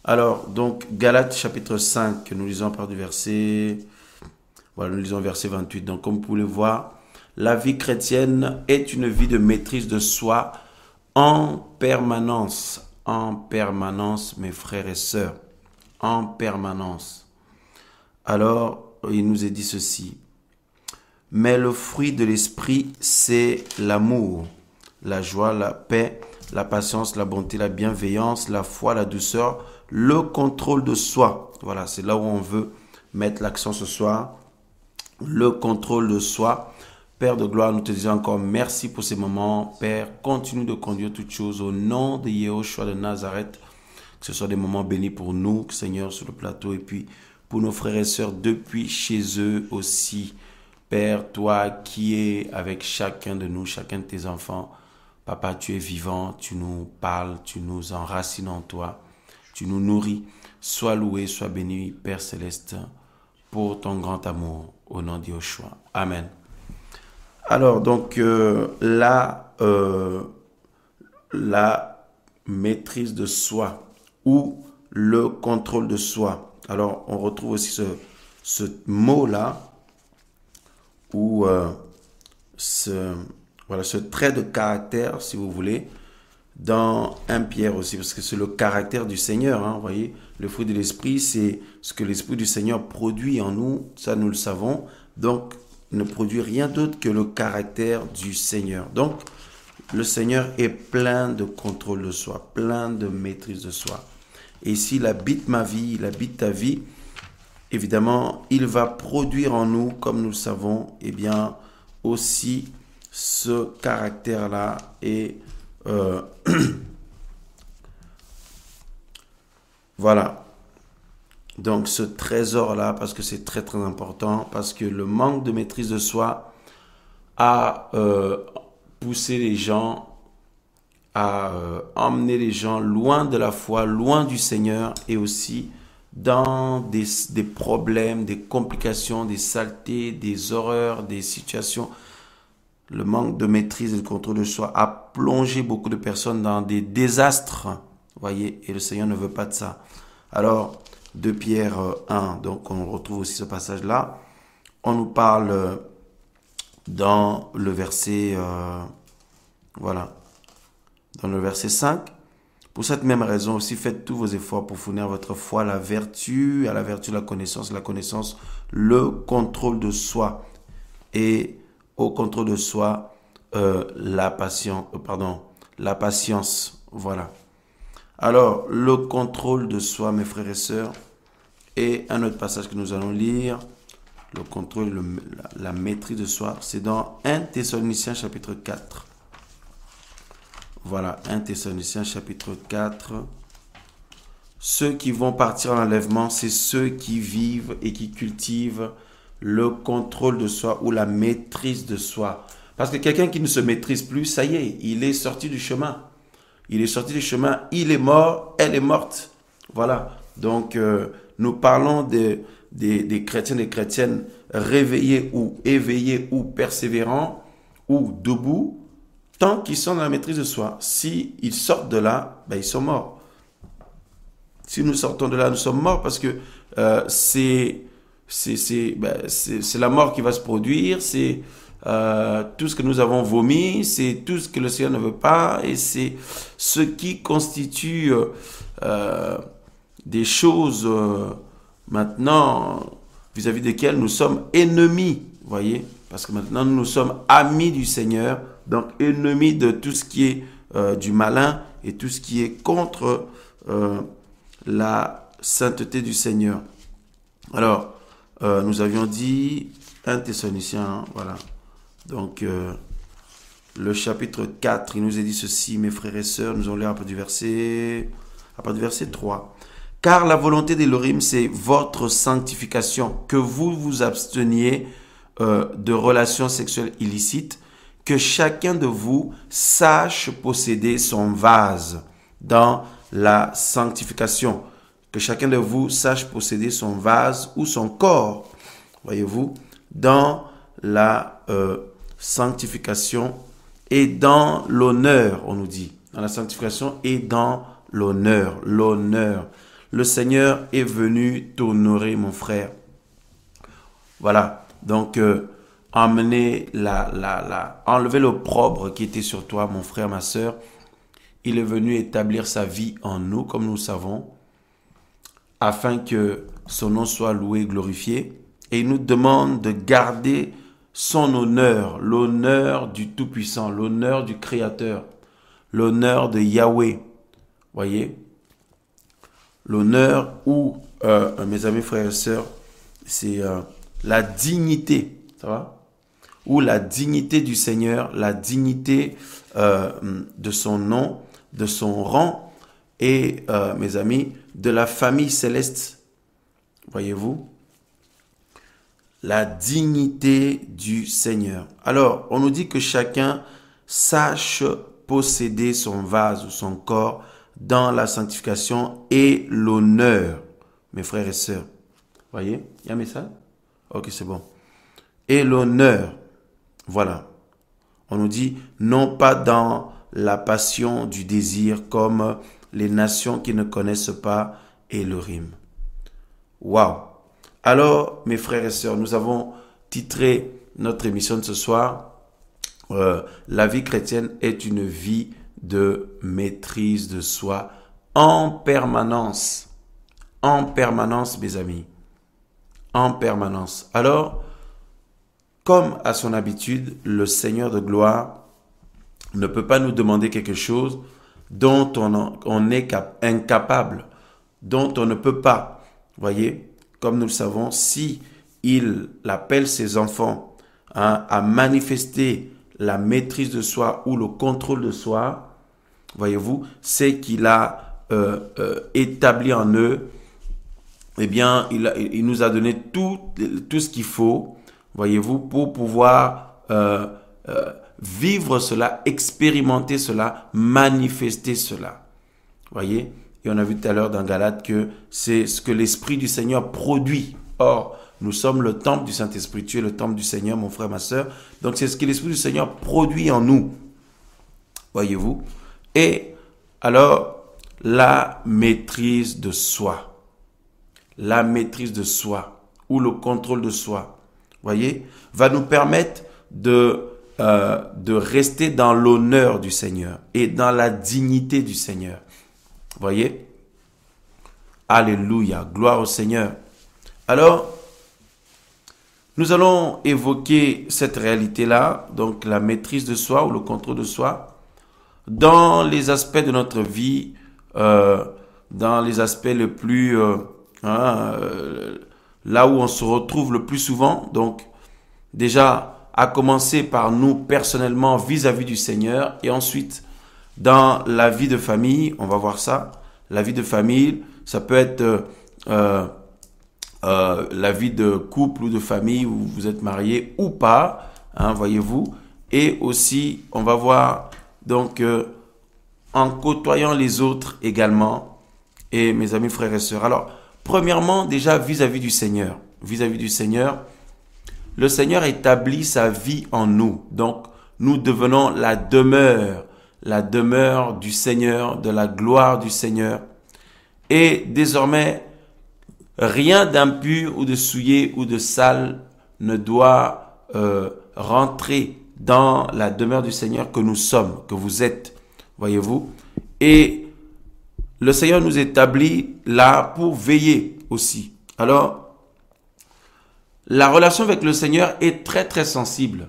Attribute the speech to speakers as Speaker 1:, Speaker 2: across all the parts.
Speaker 1: Alors, donc, Galates chapitre 5, nous lisons par du verset, voilà, nous lisons verset 28. Donc, comme vous pouvez le voir, la vie chrétienne est une vie de maîtrise de soi en permanence, mes frères et sœurs, en permanence. Alors, il nous est dit ceci. Mais le fruit de l'esprit, c'est l'amour, la joie, la paix, la patience, la bonté, la bienveillance, la foi, la douceur, le contrôle de soi. Voilà, c'est là où on veut mettre l'accent ce soir. Le contrôle de soi. Père de gloire, nous te disons encore merci pour ces moments. Père, continue de conduire toutes choses au nom de Yahushua de Nazareth. Que ce soit des moments bénis pour nous, Seigneur, sur le plateau, et puis pour nos frères et sœurs depuis chez eux aussi. Père, toi qui es avec chacun de nous, chacun de tes enfants, Papa, tu es vivant, tu nous parles, tu nous enracines en toi, tu nous nourris. Sois loué, sois béni, Père Céleste, pour ton grand amour, au nom de Yahushua. Amen. Alors, donc, la maîtrise de soi ou le contrôle de soi. Alors, on retrouve aussi ce mot-là, ou voilà, ce trait de caractère, si vous voulez, dans 1 Pierre aussi, parce que c'est le caractère du Seigneur. Hein, vous voyez, le fruit de l'Esprit, c'est ce que l'Esprit du Seigneur produit en nous, ça nous le savons. Donc, il ne produit rien d'autre que le caractère du Seigneur. Donc, le Seigneur est plein de contrôle de soi, plein de maîtrise de soi. Et s'il habite ma vie, il habite ta vie, évidemment, il va produire en nous, comme nous le savons, eh bien, aussi ce caractère-là et voilà. Donc, ce trésor-là, parce que c'est très, très important, parce que le manque de maîtrise de soi a poussé les gens, a emmené les gens loin de la foi, loin du Seigneur et aussi dans des problèmes, des complications, des saletés, des horreurs, des situations. Le manque de maîtrise et de contrôle de soi a plongé beaucoup de personnes dans des désastres, voyez, et le Seigneur ne veut pas de ça. Alors, 2 Pierre 1, donc on retrouve aussi ce passage-là. On nous parle dans le verset, voilà, dans le verset 5. Pour cette même raison aussi, faites tous vos efforts pour fournir à votre foi la vertu, à la vertu la connaissance, le contrôle de soi. Et au contrôle de soi, la patience, voilà. Alors, le contrôle de soi, mes frères et sœurs, et un autre passage que nous allons lire, le contrôle, la maîtrise de soi, c'est dans 1 Thessaloniciens chapitre 4. Voilà, 1 Thessaloniciens chapitre 4. Ceux qui vont partir en enlèvement, c'est ceux qui vivent et qui cultivent le contrôle de soi ou la maîtrise de soi. Parce que quelqu'un qui ne se maîtrise plus, ça y est, il est sorti du chemin. Il est sorti du chemin, il est mort, elle est morte. Voilà. Donc, nous parlons des chrétiens et des chrétiennes réveillés ou éveillés ou persévérants ou debout, tant qu'ils sont dans la maîtrise de soi. Si ils sortent de là, ben, ils sont morts. Si nous sortons de là, nous sommes morts parce que c'est la mort qui va se produire, c'est tout ce que nous avons vomi, c'est tout ce que le Seigneur ne veut pas, et c'est ce qui constitue des choses maintenant vis-à-vis desquelles nous sommes ennemis, voyez, parce que maintenant nous sommes amis du Seigneur, donc ennemis de tout ce qui est du malin et tout ce qui est contre la sainteté du Seigneur. Alors, nous avions dit 1 Thessaloniciens, hein, voilà. Donc, le chapitre 4, il nous est dit ceci, mes frères et sœurs, nous allons lire à partir du verset 3. Car la volonté d'Élohim, c'est votre sanctification, que vous vous absteniez de relations sexuelles illicites, que chacun de vous sache posséder son vase dans la sanctification. Que chacun de vous sache posséder son vase ou son corps, voyez-vous, dans la sanctification et dans l'honneur, on nous dit. Dans la sanctification et dans l'honneur. le Seigneur est venu t'honorer, mon frère. Voilà, donc enlever l'opprobre qui était sur toi, mon frère, ma sœur. Il est venu établir sa vie en nous, comme nous le savons, afin que son nom soit loué et glorifié. Et il nous demande de garder son honneur, l'honneur du Tout-Puissant, l'honneur du Créateur, l'honneur de Yahweh. Voyez, l'honneur où, mes amis frères et sœurs, c'est la dignité, ça va? Ou la dignité du Seigneur, la dignité de son nom, de son rang et, mes amis, de la famille céleste. Voyez-vous? La dignité du Seigneur. Alors, on nous dit que chacun sache posséder son vase ou son corps dans la sanctification et l'honneur. Mes frères et sœurs. Voyez? Il y a un message? Ok, c'est bon. Et l'honneur. Voilà. On nous dit, non pas dans la passion du désir comme les nations qui ne connaissent pas Elohim. Waouh! Alors, mes frères et sœurs, nous avons titré notre émission de ce soir, la vie chrétienne est une vie de maîtrise de soi en permanence. En permanence, mes amis. En permanence. Alors, comme à son habitude, le Seigneur de gloire ne peut pas nous demander quelque chose dont on est incapable, dont on ne peut pas. Voyez, comme nous le savons, si il appelle ses enfants à manifester la maîtrise de soi ou le contrôle de soi, voyez-vous, c'est qu'il a établi en eux, eh bien, il nous a donné tout ce qu'il faut, voyez-vous, pour pouvoir vivre cela, expérimenter cela, manifester cela. Voyez? Et on a vu tout à l'heure dans Galates que c'est ce que l'Esprit du Seigneur produit. Or, nous sommes le temple du Saint-Esprit. Tu es le temple du Seigneur, mon frère, ma sœur. Donc, c'est ce que l'Esprit du Seigneur produit en nous. Voyez-vous? Et alors, la maîtrise de soi. La maîtrise de soi ou le contrôle de soi, voyez, va nous permettre de rester dans l'honneur du Seigneur et dans la dignité du Seigneur. Voyez? Alléluia, gloire au Seigneur. Alors, nous allons évoquer cette réalité-là, donc la maîtrise de soi ou le contrôle de soi, dans les aspects de notre vie, dans les aspects les plus... là où on se retrouve le plus souvent. Donc, déjà, à commencer par nous personnellement vis-à-vis du Seigneur, et ensuite dans la vie de famille, on va voir ça. La vie de famille, ça peut être la vie de couple ou de famille où vous êtes marié ou pas, hein, voyez-vous. Et aussi, on va voir donc en côtoyant les autres également, et mes amis frères et sœurs. Alors, premièrement, déjà vis-à-vis du Seigneur. Vis-à-vis du Seigneur, le Seigneur établit sa vie en nous. Donc, nous devenons la demeure du Seigneur, de la gloire du Seigneur. Et désormais, rien d'impur ou de souillé ou de sale ne doit rentrer dans la demeure du Seigneur que nous sommes, que vous êtes, voyez-vous. Et le Seigneur nous établit là pour veiller aussi. Alors, la relation avec le Seigneur est très très sensible.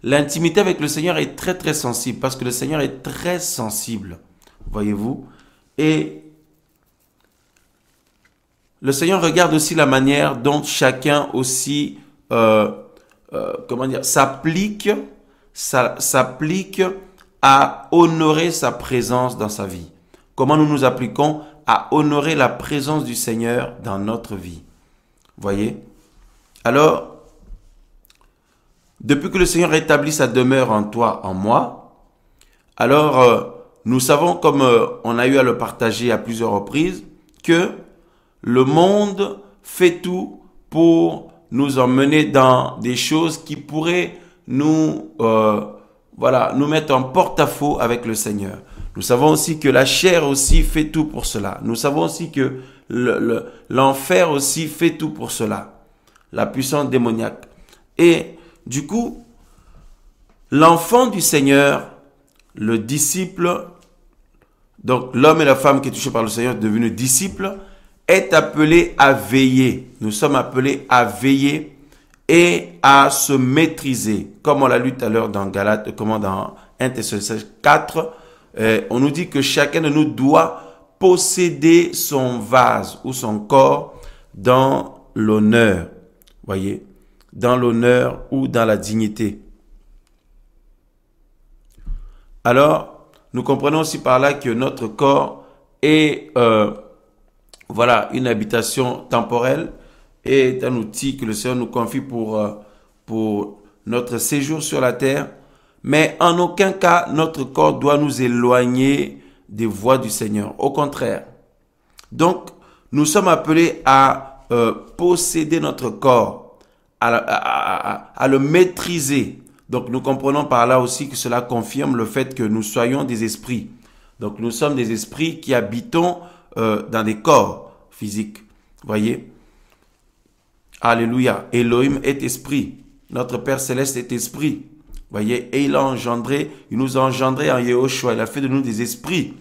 Speaker 1: L'intimité avec le Seigneur est très très sensible parce que le Seigneur est très sensible, voyez-vous. Et le Seigneur regarde aussi la manière dont chacun aussi, s'applique à honorer sa présence dans sa vie. Comment nous nous appliquons à honorer la présence du Seigneur dans notre vie. Voyez? Alors, depuis que le Seigneur établit sa demeure en toi, en moi, alors nous savons, comme on a eu à le partager à plusieurs reprises, que le monde fait tout pour nous emmener dans des choses qui pourraient nous mettre en porte-à-faux avec le Seigneur. Nous savons aussi que la chair aussi fait tout pour cela. Nous savons aussi que l'enfer aussi fait tout pour cela. La puissance démoniaque. Et du coup, l'enfant du Seigneur, le disciple, donc l'homme et la femme qui est touché par le Seigneur, devenu disciple, est appelé à veiller. Nous sommes appelés à veiller et à se maîtriser. Comme on l'a lu tout à l'heure dans Galates, comment dans 1 Thessaloniciens 4, on nous dit que chacun de nous doit posséder son vase ou son corps dans l'honneur. Voyez, dans l'honneur ou dans la dignité. Alors, nous comprenons aussi par là que notre corps est voilà, une habitation temporelle et est un outil que le Seigneur nous confie pour notre séjour sur la terre. Mais en aucun cas, notre corps doit nous éloigner des voies du Seigneur. Au contraire. Donc, nous sommes appelés à posséder notre corps, à le maîtriser. Donc, nous comprenons par là aussi que cela confirme le fait que nous soyons des esprits. Donc, nous sommes des esprits qui habitons dans des corps physiques. Voyez? Alléluia. Elohim est esprit. Notre Père Céleste est esprit. Voyez? Et il nous a engendrés en Yehoshua. Il a fait de nous des esprits.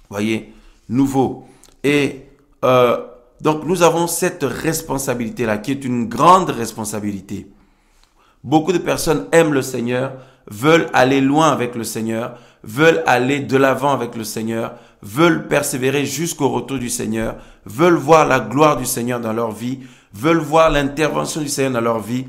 Speaker 1: Voyez? Nouveaux. Et donc, nous avons cette responsabilité-là, qui est une grande responsabilité. Beaucoup de personnes aiment le Seigneur, veulent aller loin avec le Seigneur, veulent aller de l'avant avec le Seigneur, veulent persévérer jusqu'au retour du Seigneur, veulent voir la gloire du Seigneur dans leur vie, veulent voir l'intervention du Seigneur dans leur vie.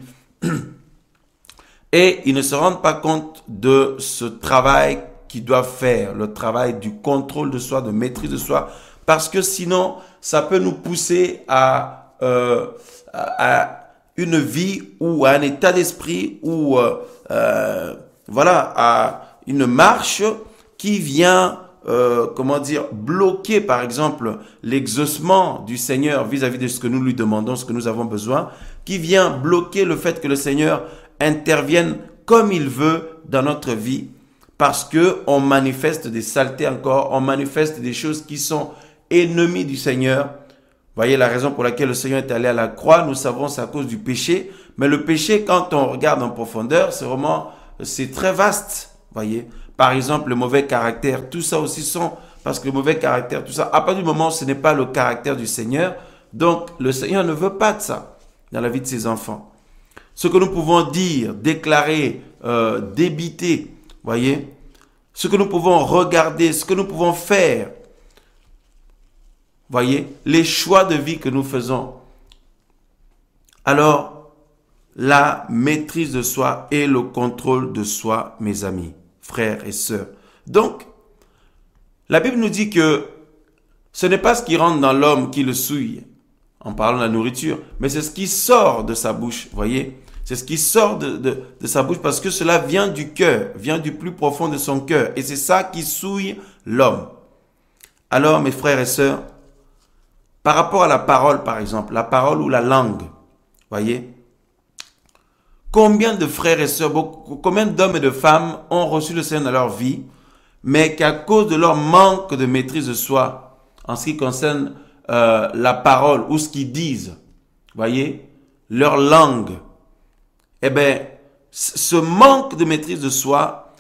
Speaker 1: Et ils ne se rendent pas compte de ce travail qu'ils doivent faire, le travail du contrôle de soi, de maîtrise de soi, parce que sinon, ça peut nous pousser à une vie ou à un état d'esprit ou voilà, à une marche qui vient, bloquer par exemple l'exaucement du Seigneur vis-à-vis de ce que nous lui demandons, ce que nous avons besoin, qui vient bloquer le fait que le Seigneur intervienne comme il veut dans notre vie, parce que on manifeste des saletés encore, on manifeste des choses qui sont ennemies du Seigneur. Voyez la raison pour laquelle le Seigneur est allé à la croix, nous savons c'est à cause du péché. Mais le péché, quand on regarde en profondeur, c'est très vaste. Voyez, par exemple, le mauvais caractère, tout ça aussi parce que le mauvais caractère, tout ça, à partir du moment où ce n'est pas le caractère du Seigneur, donc le Seigneur ne veut pas de ça dans la vie de ses enfants. Ce que nous pouvons dire, déclarer, débiter, voyez, ce que nous pouvons regarder, ce que nous pouvons faire, voyez, les choix de vie que nous faisons. Alors, la maîtrise de soi et le contrôle de soi, mes amis, frères et sœurs. Donc, la Bible nous dit que ce n'est pas ce qui rentre dans l'homme qui le souille, en parlant de la nourriture, mais c'est ce qui sort de sa bouche, voyez. C'est ce qui sort de sa bouche parce que cela vient du cœur, vient du plus profond de son cœur. Et c'est ça qui souille l'homme. Alors, mes frères et sœurs, par rapport à la parole, par exemple, la parole ou la langue, voyez, combien de frères et sœurs, combien d'hommes et de femmes ont reçu le Seigneur dans leur vie, mais qu'à cause de leur manque de maîtrise de soi, en ce qui concerne la parole ou ce qu'ils disent, voyez, leur langue, eh bien, ce manque de maîtrise de soi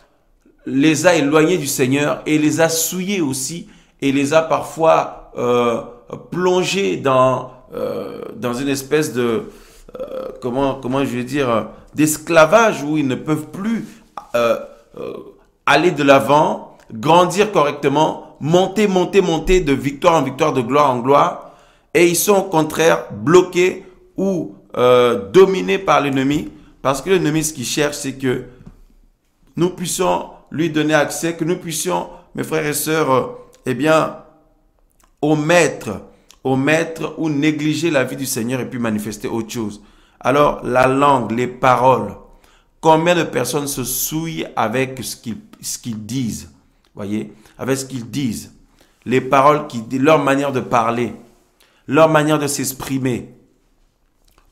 Speaker 1: les a éloignés du Seigneur et les a souillés aussi et les a parfois plongés dans une espèce de comment je vais dire d'esclavage où ils ne peuvent plus aller de l'avant, grandir correctement, monter de victoire en victoire, de gloire en gloire, et ils sont au contraire bloqués ou dominés par l'ennemi, parce que l'ennemi, ce qu'il cherche, c'est que nous puissions lui donner accès, que nous puissions, mes frères et sœurs, omettre ou négliger la vie du Seigneur et puis manifester autre chose. Alors, la langue, les paroles, combien de personnes se souillent avec ce qu'ils disent, voyez, avec ce qu'ils disent, les paroles, leur manière de parler, leur manière de s'exprimer,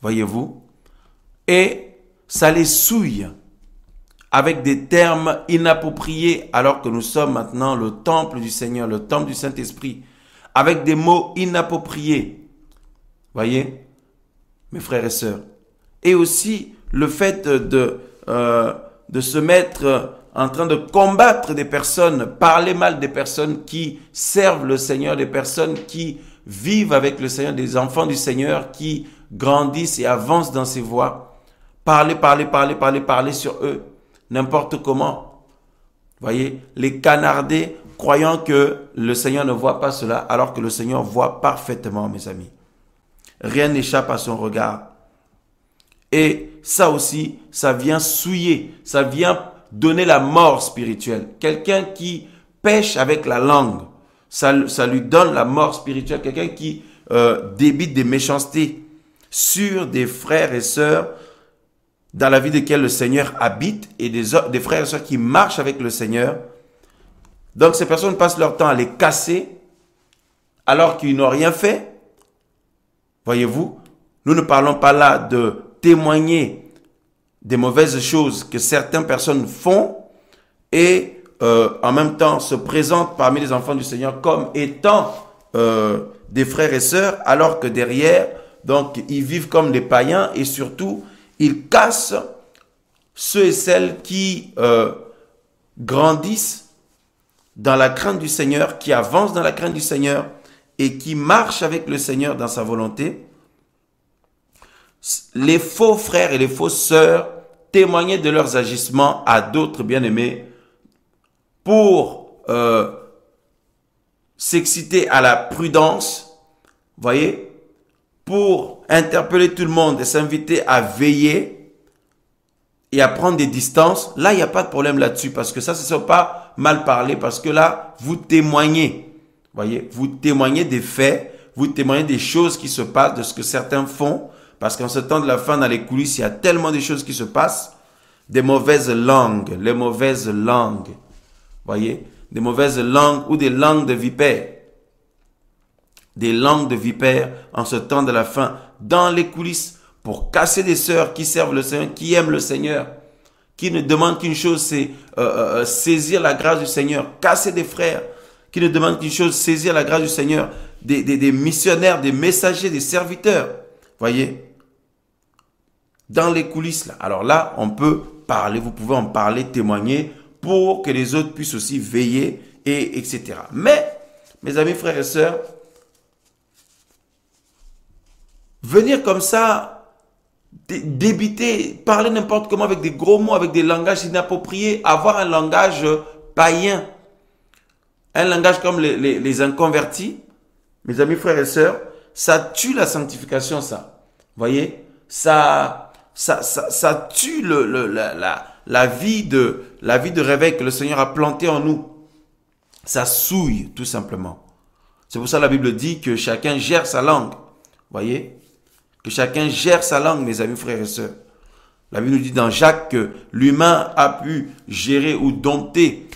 Speaker 1: voyez-vous, et ça les souille avec des termes inappropriés alors que nous sommes maintenant le temple du Seigneur, le temple du Saint-Esprit. avec des mots inappropriés. Voyez, mes frères et sœurs. Et aussi le fait de se mettre en train de combattre des personnes, parler mal des personnes qui servent le Seigneur, des personnes qui vivent avec le Seigneur, des enfants du Seigneur qui grandissent et avancent dans ses voies. Parler sur eux, n'importe comment. Voyez, les canarder, croyant que le Seigneur ne voit pas cela, alors que le Seigneur voit parfaitement, mes amis. Rien n'échappe à son regard. Et ça aussi, ça vient souiller, ça vient donner la mort spirituelle. Quelqu'un qui pêche avec la langue, ça lui donne la mort spirituelle. Quelqu'un qui débite des méchancetés sur des frères et sœurs dans la vie desquels le Seigneur habite et des frères et sœurs qui marchent avec le Seigneur. Donc ces personnes passent leur temps à les casser alors qu'ils n'ont rien fait. Voyez-vous, nous ne parlons pas là de témoigner des mauvaises choses que certaines personnes font et en même temps se présentent parmi les enfants du Seigneur comme étant des frères et sœurs, alors que derrière, donc, ils vivent comme des païens et surtout, ils cassent ceux et celles qui grandissent dans la crainte du Seigneur, qui avancent dans la crainte du Seigneur et qui marchent avec le Seigneur dans sa volonté. Les faux frères et les fausses sœurs témoignaient de leurs agissements à d'autres bien-aimés pour s'exciter à la prudence, voyez, pour interpeller tout le monde et s'inviter à veiller et à prendre des distances. Là, il n'y a pas de problème là-dessus parce que ça, ce ne sont pas mal parlé parce que là, vous témoignez, voyez, vous témoignez des faits, vous témoignez des choses qui se passent, de ce que certains font. Parce qu'en ce temps de la fin, dans les coulisses, il y a tellement de choses qui se passent. Des mauvaises langues, les mauvaises langues. Voyez, des mauvaises langues ou des langues de vipères. Des langues de vipères en ce temps de la fin, dans les coulisses, pour casser des sœurs qui servent le Seigneur, qui aiment le Seigneur, qui ne demandent qu'une chose, c'est saisir la grâce du Seigneur. Casser des frères qui ne demandent qu'une chose, saisir la grâce du Seigneur. Des missionnaires, des messagers, des serviteurs. Voyez, dans les coulisses, là. Alors là, on peut parler, vous pouvez en parler, témoigner, pour que les autres puissent aussi veiller, et etc. Mais, mes amis, frères et sœurs, venir comme ça, débiter, parler n'importe comment avec des gros mots, avec des langages inappropriés, avoir un langage païen, un langage comme les inconvertis, mes amis, frères et sœurs, ça tue la sanctification, ça. Voyez, ça tue la vie de réveil que le Seigneur a planté en nous. Ça souille, tout simplement. C'est pour ça que la Bible dit que chacun gère sa langue. Voyez, que chacun gère sa langue, mes amis, frères et sœurs. La Bible nous dit dans Jacques que l'humain a pu gérer ou dompter,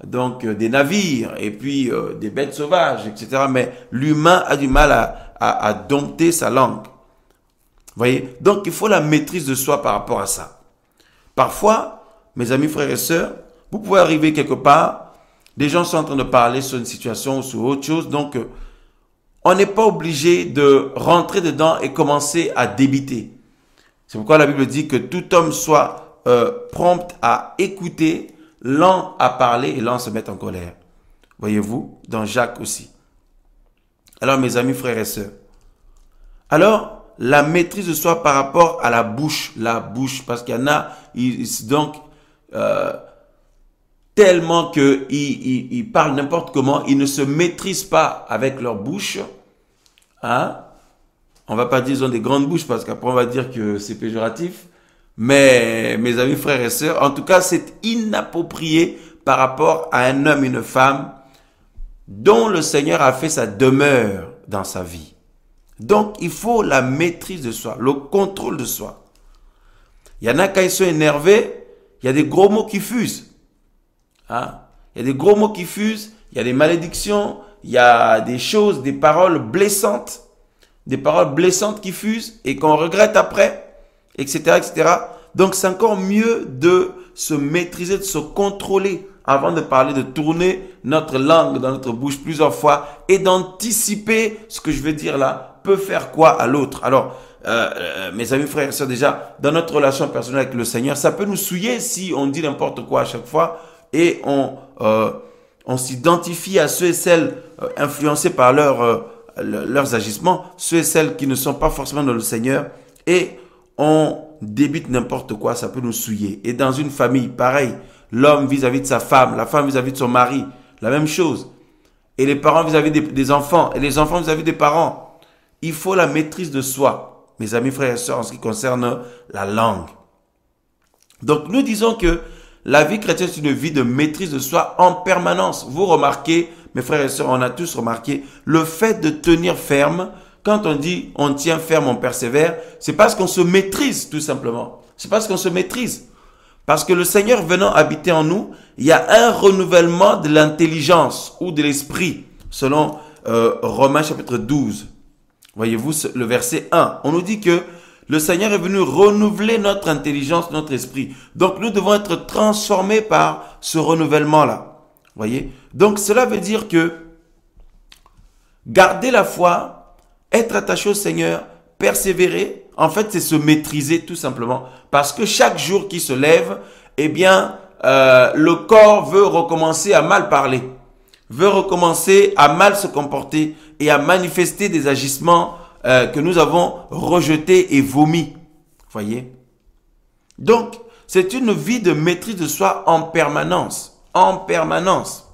Speaker 1: donc des navires et puis des bêtes sauvages, etc. Mais l'humain a du mal à dompter sa langue. Voyez, donc il faut la maîtrise de soi par rapport à ça. Parfois, mes amis, frères et sœurs, vous pouvez arriver quelque part, des gens sont en train de parler sur une situation ou sur autre chose, donc on n'est pas obligé de rentrer dedans et commencer à débiter. C'est pourquoi la Bible dit que tout homme soit prompt à écouter, lent à parler et lent à se mettre en colère. Voyez-vous, dans Jacques aussi. Alors, mes amis, frères et sœurs, alors, la maîtrise de soi par rapport à la bouche, parce qu'il y en a, tellement qu'ils parlent n'importe comment, ils ne se maîtrisent pas avec leur bouche. On va pas dire qu'ils ont des grandes bouches parce qu'après on va dire que c'est péjoratif. Mais mes amis, frères et sœurs, en tout cas, c'est inapproprié par rapport à un homme et une femme dont le Seigneur a fait sa demeure dans sa vie. Donc, il faut la maîtrise de soi, le contrôle de soi. Il y en a quand ils sont énervés, il y a des gros mots qui fusent. Il y a des gros mots qui fusent, il y a des malédictions, il y a des choses, des paroles blessantes qui fusent et qu'on regrette après, etc., etc. Donc, c'est encore mieux de se maîtriser, de se contrôler avant de parler, de tourner notre langue dans notre bouche plusieurs fois et d'anticiper ce que je veux dire là peut faire quoi à l'autre. Alors, mes amis, frères et sœurs, déjà, dans notre relation personnelle avec le Seigneur, ça peut nous souiller si on dit n'importe quoi à chaque fois et on s'identifie à ceux et celles influencés par leurs agissements, ceux et celles qui ne sont pas forcément dans le Seigneur, et on débite n'importe quoi, ça peut nous souiller. Et dans une famille, pareil, l'homme vis-à-vis de sa femme, la femme vis-à-vis de son mari, la même chose. Et les parents vis-à-vis des enfants, et les enfants vis-à-vis des parents. Il faut la maîtrise de soi, mes amis, frères et sœurs, en ce qui concerne la langue. Donc nous disons que la vie chrétienne, c'est une vie de maîtrise de soi en permanence. Vous remarquez, mes frères et sœurs, on a tous remarqué, le fait de tenir ferme, quand on dit on tient ferme, on persévère, c'est parce qu'on se maîtrise tout simplement. C'est parce qu'on se maîtrise. Parce que le Seigneur venant habiter en nous, il y a un renouvellement de l'intelligence ou de l'esprit, selon Romains chapitre 12. Voyez-vous le verset 1. On nous dit que le Seigneur est venu renouveler notre intelligence, notre esprit. Donc nous devons être transformés par ce renouvellement-là. Voyez? Donc cela veut dire que garder la foi, être attaché au Seigneur, persévérer, en fait c'est se maîtriser tout simplement. Parce que chaque jour qui se lève, eh bien le corps veut recommencer à mal parler, veut recommencer à mal se comporter et à manifester des agissements que nous avons rejetés et vomis. Voyez? Donc, c'est une vie de maîtrise de soi en permanence. En permanence.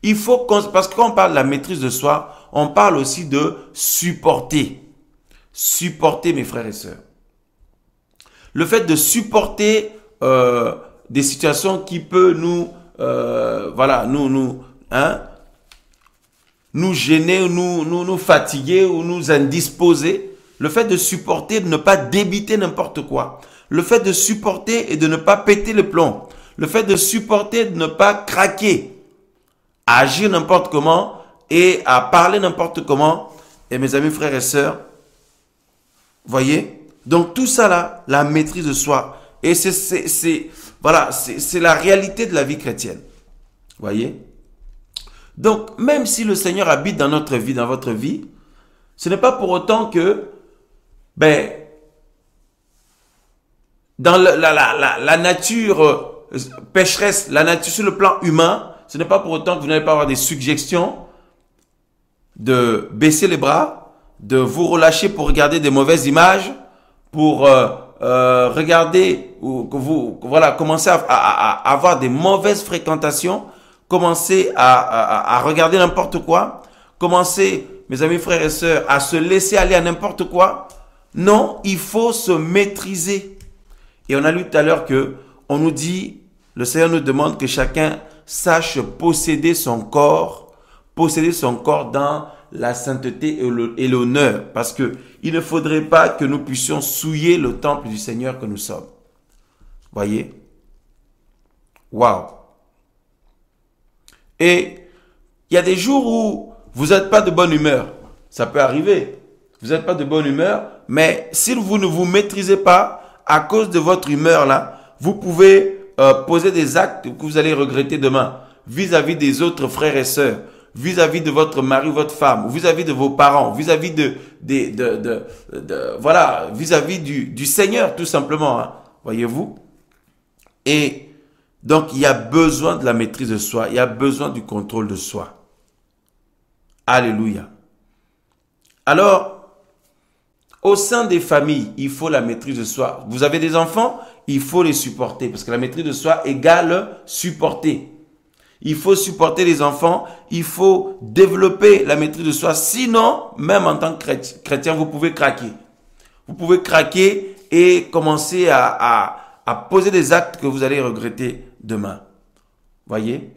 Speaker 1: Il faut parce que quand on parle de la maîtrise de soi, on parle aussi de supporter. Supporter, mes frères et sœurs. Le fait de supporter des situations qui peuvent nous gêner, nous fatiguer ou nous indisposer. Le fait de supporter, de ne pas débiter n'importe quoi. Le fait de supporter et de ne pas péter le plomb. Le fait de supporter, de ne pas craquer. À agir n'importe comment et à parler n'importe comment. Et mes amis, frères et sœurs, voyez? Donc tout ça là, la maîtrise de soi. Et c'est la réalité de la vie chrétienne. Voyez? Donc, même si le Seigneur habite dans notre vie, dans votre vie, ce n'est pas pour autant que, dans la nature pécheresse, la nature sur le plan humain, ce n'est pas pour autant que vous n'allez pas avoir des suggestions de baisser les bras, de vous relâcher pour regarder des mauvaises images, pour regarder ou que vous commencez à avoir des mauvaises fréquentations. Commencez à regarder n'importe quoi. Commencez, mes amis, frères et sœurs, à se laisser aller à n'importe quoi. Non, il faut se maîtriser. Et on a lu tout à l'heure que on nous dit, le Seigneur nous demande que chacun sache posséder son corps dans la sainteté et l'honneur. Parce que il ne faudrait pas que nous puissions souiller le temple du Seigneur que nous sommes. Voyez? Waouh! Et il y a des jours où vous n'êtes pas de bonne humeur. Ça peut arriver. Vous n'êtes pas de bonne humeur, mais si vous ne vous maîtrisez pas, à cause de votre humeur là, vous pouvez poser des actes que vous allez regretter demain vis-à-vis des autres frères et sœurs, vis-à-vis de votre mari ou votre femme, vis-à-vis de vos parents, vis-à-vis vis-à-vis du Seigneur tout simplement, hein, voyez-vous. Et donc, il y a besoin de la maîtrise de soi. Il y a besoin du contrôle de soi. Alléluia. Alors, au sein des familles, il faut la maîtrise de soi. Vous avez des enfants, il faut les supporter. Parce que la maîtrise de soi égale supporter. Il faut supporter les enfants. Il faut développer la maîtrise de soi. Sinon, même en tant que chrétien, vous pouvez craquer. Vous pouvez craquer et commencer à poser des actes que vous allez regretter demain. Voyez?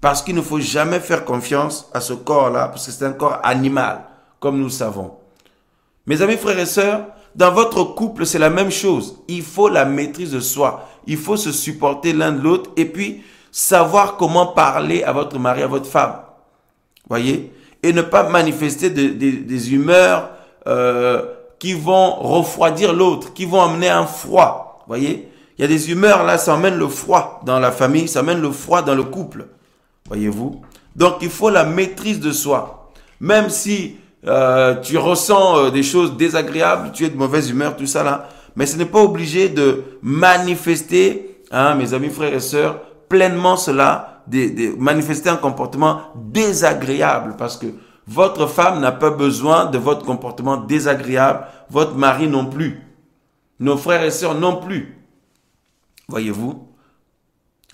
Speaker 1: Parce qu'il ne faut jamais faire confiance à ce corps-là, parce que c'est un corps animal, comme nous le savons. Mes amis, frères et sœurs, dans votre couple, c'est la même chose. Il faut la maîtrise de soi. Il faut se supporter l'un de l'autre et puis savoir comment parler à votre mari, à votre femme. Voyez? Et ne pas manifester des humeurs qui vont refroidir l'autre, qui vont amener un froid. Voyez? Il y a des humeurs là, ça amène le froid dans la famille, ça amène le froid dans le couple. Voyez-vous? Donc il faut la maîtrise de soi. Même si tu ressens des choses désagréables, tu es de mauvaise humeur, tout ça là, mais ce n'est pas obligé de manifester, hein, mes amis, frères et sœurs, pleinement cela, de manifester un comportement désagréable, parce que votre femme n'a pas besoin de votre comportement désagréable, votre mari non plus, nos frères et sœurs non plus. Voyez-vous?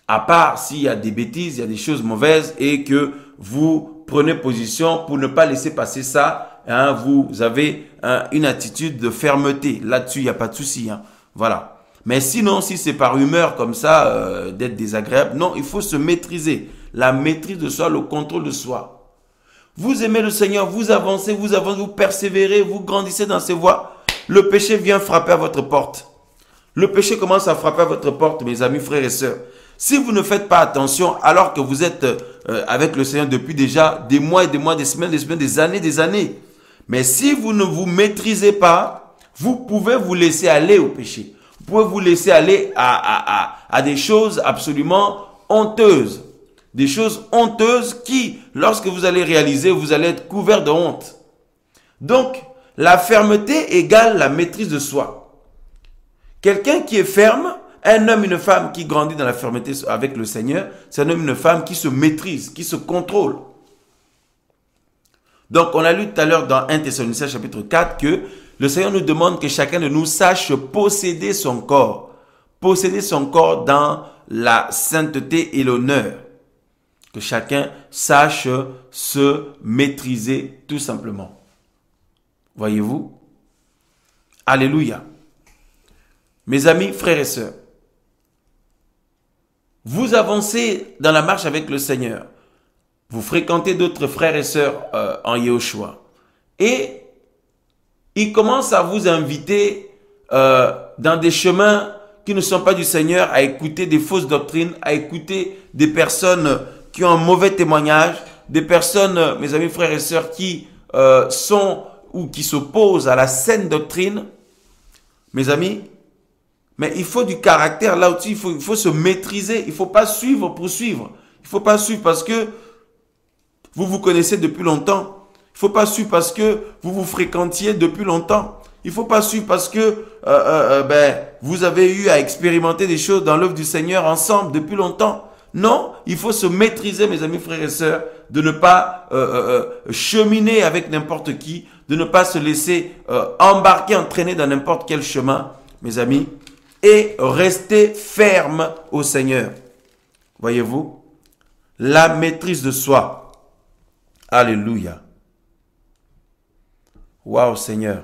Speaker 1: À part s'il y a des bêtises, il y a des choses mauvaises et que vous prenez position pour ne pas laisser passer ça, hein, vous avez une attitude de fermeté. Là-dessus, il n'y a pas de souci. Hein. Voilà. Mais sinon, si c'est par humeur comme ça, d'être désagréable, non, il faut se maîtriser. La maîtrise de soi, le contrôle de soi. Vous aimez le Seigneur, vous avancez, vous persévérez, vous grandissez dans ses voies. Le péché vient frapper à votre porte. Le péché commence à frapper à votre porte, mes amis, frères et sœurs. Si vous ne faites pas attention, alors que vous êtes avec le Seigneur depuis déjà des mois et des mois, des semaines, des années. Mais si vous ne vous maîtrisez pas, vous pouvez vous laisser aller au péché. Vous pouvez vous laisser aller à des choses absolument honteuses. Des choses honteuses qui, lorsque vous allez réaliser, vous allez être couvert de honte. Donc, la fermeté égale la maîtrise de soi. Quelqu'un qui est ferme, un homme, une femme qui grandit dans la fermeté avec le Seigneur, c'est un homme, une femme qui se maîtrise, qui se contrôle. Donc, on a lu tout à l'heure dans 1 Thessaloniciens chapitre 4 que le Seigneur nous demande que chacun de nous sache posséder son corps. Posséder son corps dans la sainteté et l'honneur. Que chacun sache se maîtriser tout simplement. Voyez-vous? Alléluia. Mes amis, frères et sœurs, vous avancez dans la marche avec le Seigneur. Vous fréquentez d'autres frères et sœurs en Yahushua. Et ils commencent à vous inviter dans des chemins qui ne sont pas du Seigneur, à écouter des fausses doctrines, à écouter des personnes qui ont un mauvais témoignage, des personnes, mes amis, frères et sœurs, qui sont ou qui s'opposent à la saine doctrine. Mes amis, mais il faut du caractère là aussi, il faut se maîtriser. Il ne faut pas suivre pour suivre. Il ne faut pas suivre parce que vous vous connaissez depuis longtemps. Il ne faut pas suivre parce que vous vous fréquentiez depuis longtemps. Il ne faut pas suivre parce que vous avez eu à expérimenter des choses dans l'œuvre du Seigneur ensemble depuis longtemps. Non, il faut se maîtriser, mes amis, frères et sœurs, de ne pas cheminer avec n'importe qui, de ne pas se laisser embarquer, entraîner dans n'importe quel chemin, mes amis, et rester ferme au Seigneur. Voyez-vous? La maîtrise de soi. Alléluia. Waouh, Seigneur.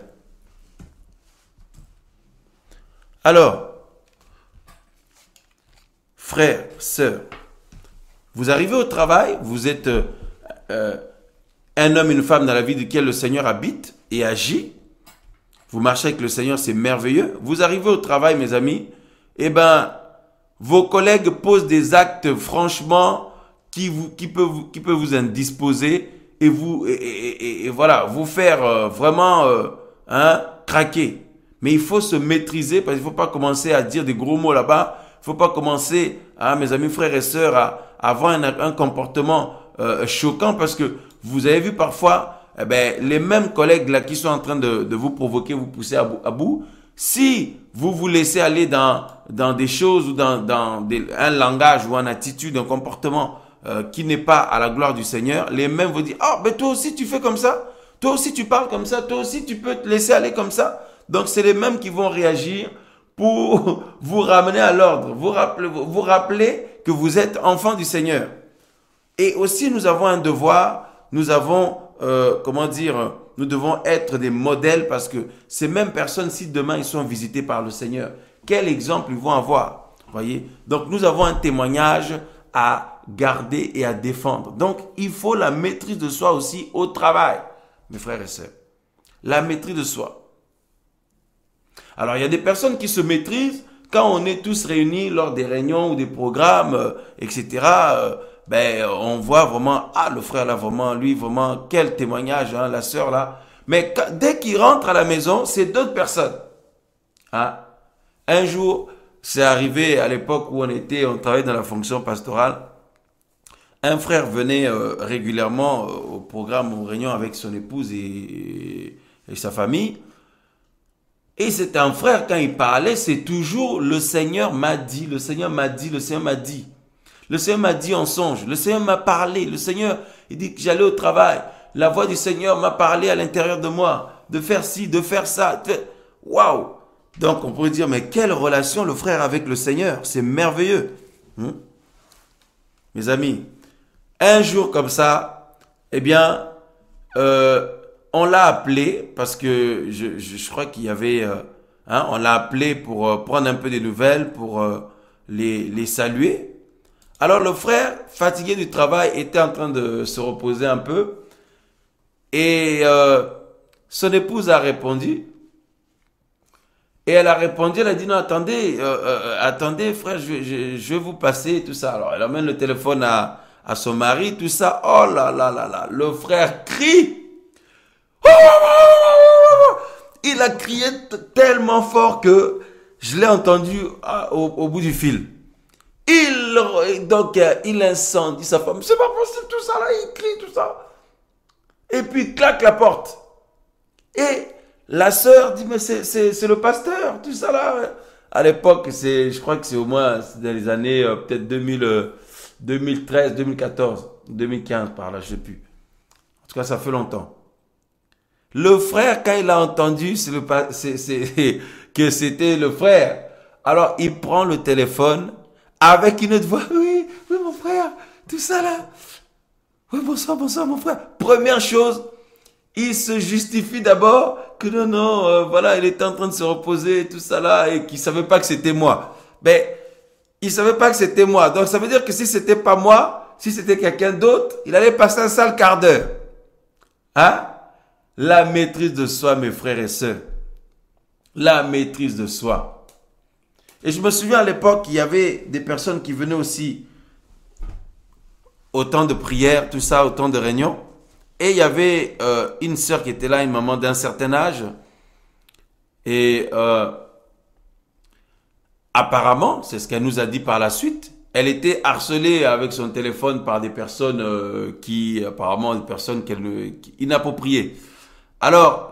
Speaker 1: Alors, frères, sœurs, vous arrivez au travail, vous êtes un homme, une femme dans la vie duquel le Seigneur habite et agit. Vous marchez avec le Seigneur, c'est merveilleux. Vous arrivez au travail, mes amis, eh ben, vos collègues posent des actes, franchement, qui peuvent vous indisposer et voilà, vous faire vraiment craquer. Mais il faut se maîtriser parce qu'il ne faut pas commencer à dire des gros mots là-bas. Il ne faut pas commencer, mes amis, frères et sœurs, à avoir un comportement choquant parce que vous avez vu parfois les mêmes collègues là qui sont en train de vous provoquer, vous pousser à bout. Si vous vous laissez aller dans des choses ou dans un langage ou une attitude, un comportement qui n'est pas à la gloire du Seigneur, les mêmes vous disent « Oh, toi aussi tu fais comme ça, toi aussi tu parles comme ça, toi aussi tu peux te laisser aller comme ça. » Donc c'est les mêmes qui vont réagir pour vous ramener à l'ordre, vous rappeler que vous êtes enfant du Seigneur. Et aussi nous avons un devoir, nous avons, nous devons être des modèles parce que ces mêmes personnes, si demain ils sont visités par le Seigneur, quel exemple ils vont avoir? Voyez? Donc nous avons un témoignage à garder et à défendre. Donc il faut la maîtrise de soi aussi au travail, mes frères et sœurs. La maîtrise de soi. Alors il y a des personnes qui se maîtrisent quand on est tous réunis lors des réunions ou des programmes, etc. On voit vraiment, le frère là, vraiment, lui, vraiment, quel témoignage, hein, la sœur là. Mais dès qu'il rentre à la maison, c'est d'autres personnes. Hein? Un jour, c'est arrivé à l'époque où on travaillait dans la fonction pastorale. Un frère venait régulièrement au programme, aux réunions avec son épouse et sa famille. Et c'est un frère, quand il parlait, c'est toujours le Seigneur m'a dit, le Seigneur m'a dit, le Seigneur m'a dit. Le Seigneur m'a dit en songe, le Seigneur m'a parlé, le Seigneur, il dit que j'allais au travail. La voix du Seigneur m'a parlé à l'intérieur de moi, de faire ci, de faire ça. Waouh! Donc on pourrait dire, mais quelle relation le frère avec le Seigneur, c'est merveilleux. Mes amis, un jour comme ça, eh bien, on l'a appelé parce que je crois qu'il y avait, on l'a appelé pour prendre un peu des nouvelles, pour les saluer. Alors le frère, fatigué du travail, était en train de se reposer un peu et son épouse a répondu. Et elle a répondu, elle a dit non, attendez, attendez frère, je vais vous passer tout ça. Alors elle amène le téléphone à son mari, tout ça. Oh là là là là, le frère crie. Il a crié tellement fort que je l'ai entendu au bout du fil. Donc il incendie sa femme. C'est pas possible tout ça là, il crie tout ça. Et puis il claque la porte. Et la sœur dit mais c'est le pasteur, tout ça là. À l'époque, je crois que c'est au moins dans les années peut-être 2013, 2014, 2015 par là, je sais plus. En tout cas, ça fait longtemps. Le frère, quand il a entendu que c'était le frère, alors il prend le téléphone avec une autre voix. Oui, oui mon frère, tout ça là. Oui, bonsoir, bonsoir mon frère. Première chose, il se justifie d'abord que non, voilà, il était en train de se reposer, tout ça là, et qu'il savait pas que c'était moi. Mais il savait pas que c'était moi. Donc ça veut dire que si c'était pas moi, si c'était quelqu'un d'autre, il allait passer un sale quart d'heure. Hein? La maîtrise de soi, mes frères et sœurs. La maîtrise de soi. Et je me souviens à l'époque, il y avait des personnes qui venaient aussi au temps de prière, tout ça, au temps de réunion. Et il y avait une sœur qui était là, une maman d'un certain âge. Et apparemment, c'est ce qu'elle nous a dit par la suite, elle était harcelée avec son téléphone par des personnes apparemment, des personnes inappropriées. Alors,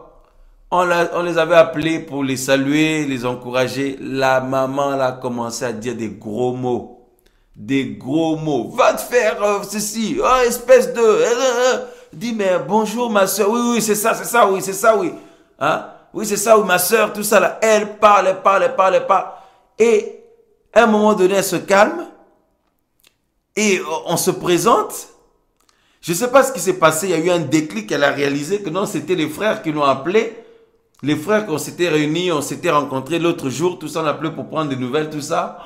Speaker 1: on les avait appelés pour les saluer, les encourager. La maman là, a commencé à dire des gros mots. Des gros mots. Va te faire ceci. Oh, espèce de... Dis, mais bonjour ma soeur. Oui, oui, c'est ça, oui, c'est ça, oui. Hein? Oui, c'est ça, oui, ma soeur, tout ça là. Elle parle. Et à un moment donné, elle se calme. Et on se présente. Je ne sais pas ce qui s'est passé. Il y a eu un déclic. Elle a réalisé que non, c'était les frères qui l'ont appelé. Les frères qu'on s'était réunis, on s'était rencontrés l'autre jour. Tout ça, on a appelé pour prendre des nouvelles, tout ça.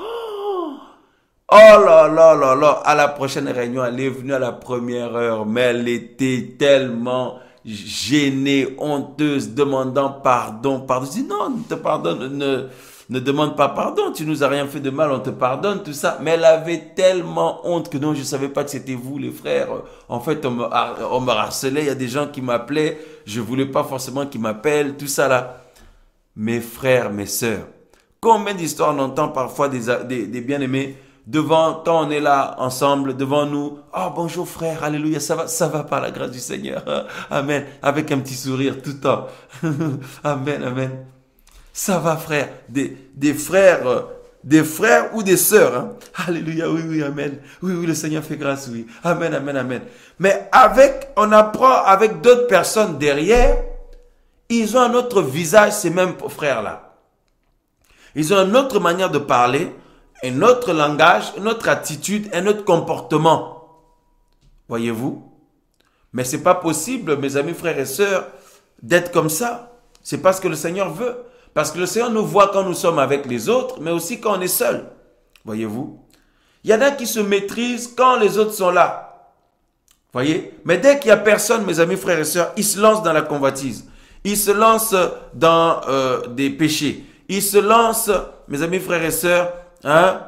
Speaker 1: Oh là là là là. À la prochaine réunion, elle est venue à la première heure. Mais elle était tellement gênée, honteuse, demandant pardon. Je dis non, ne te pardonne, ne demande pas pardon, tu nous as rien fait de mal, on te pardonne, tout ça. Mais elle avait tellement honte que non, je savais pas que c'était vous, les frères. En fait, on me harcelait, il y a des gens qui m'appelaient, je voulais pas forcément qu'ils m'appellent, tout ça là. Mes frères, mes sœurs, combien d'histoires on entend parfois des bien-aimés devant, quand on est là ensemble, devant nous. Oh, bonjour frère, alléluia, ça va par la grâce du Seigneur. Amen. Avec un petit sourire tout le temps. Amen, amen. Ça va, frère. Des frères ou des sœurs. Hein? Alléluia, oui, oui, amen. Oui, oui, le Seigneur fait grâce, oui. Amen, amen, amen. Mais on apprend avec d'autres personnes derrière, ils ont un autre visage, ces mêmes frères-là. Ils ont une autre manière de parler, un autre langage, une autre attitude, un autre comportement. Voyez-vous? Mais c'est pas possible, mes amis, frères et sœurs, d'être comme ça. C'est pas ce que le Seigneur veut. Parce que le Seigneur nous voit quand nous sommes avec les autres, mais aussi quand on est seul. Voyez-vous? Il y en a qui se maîtrisent quand les autres sont là. Voyez? Mais dès qu'il n'y a personne, mes amis, frères et sœurs, ils se lancent dans la convoitise. Ils se lancent dans des péchés. Ils se lancent, mes amis, frères et sœurs, hein,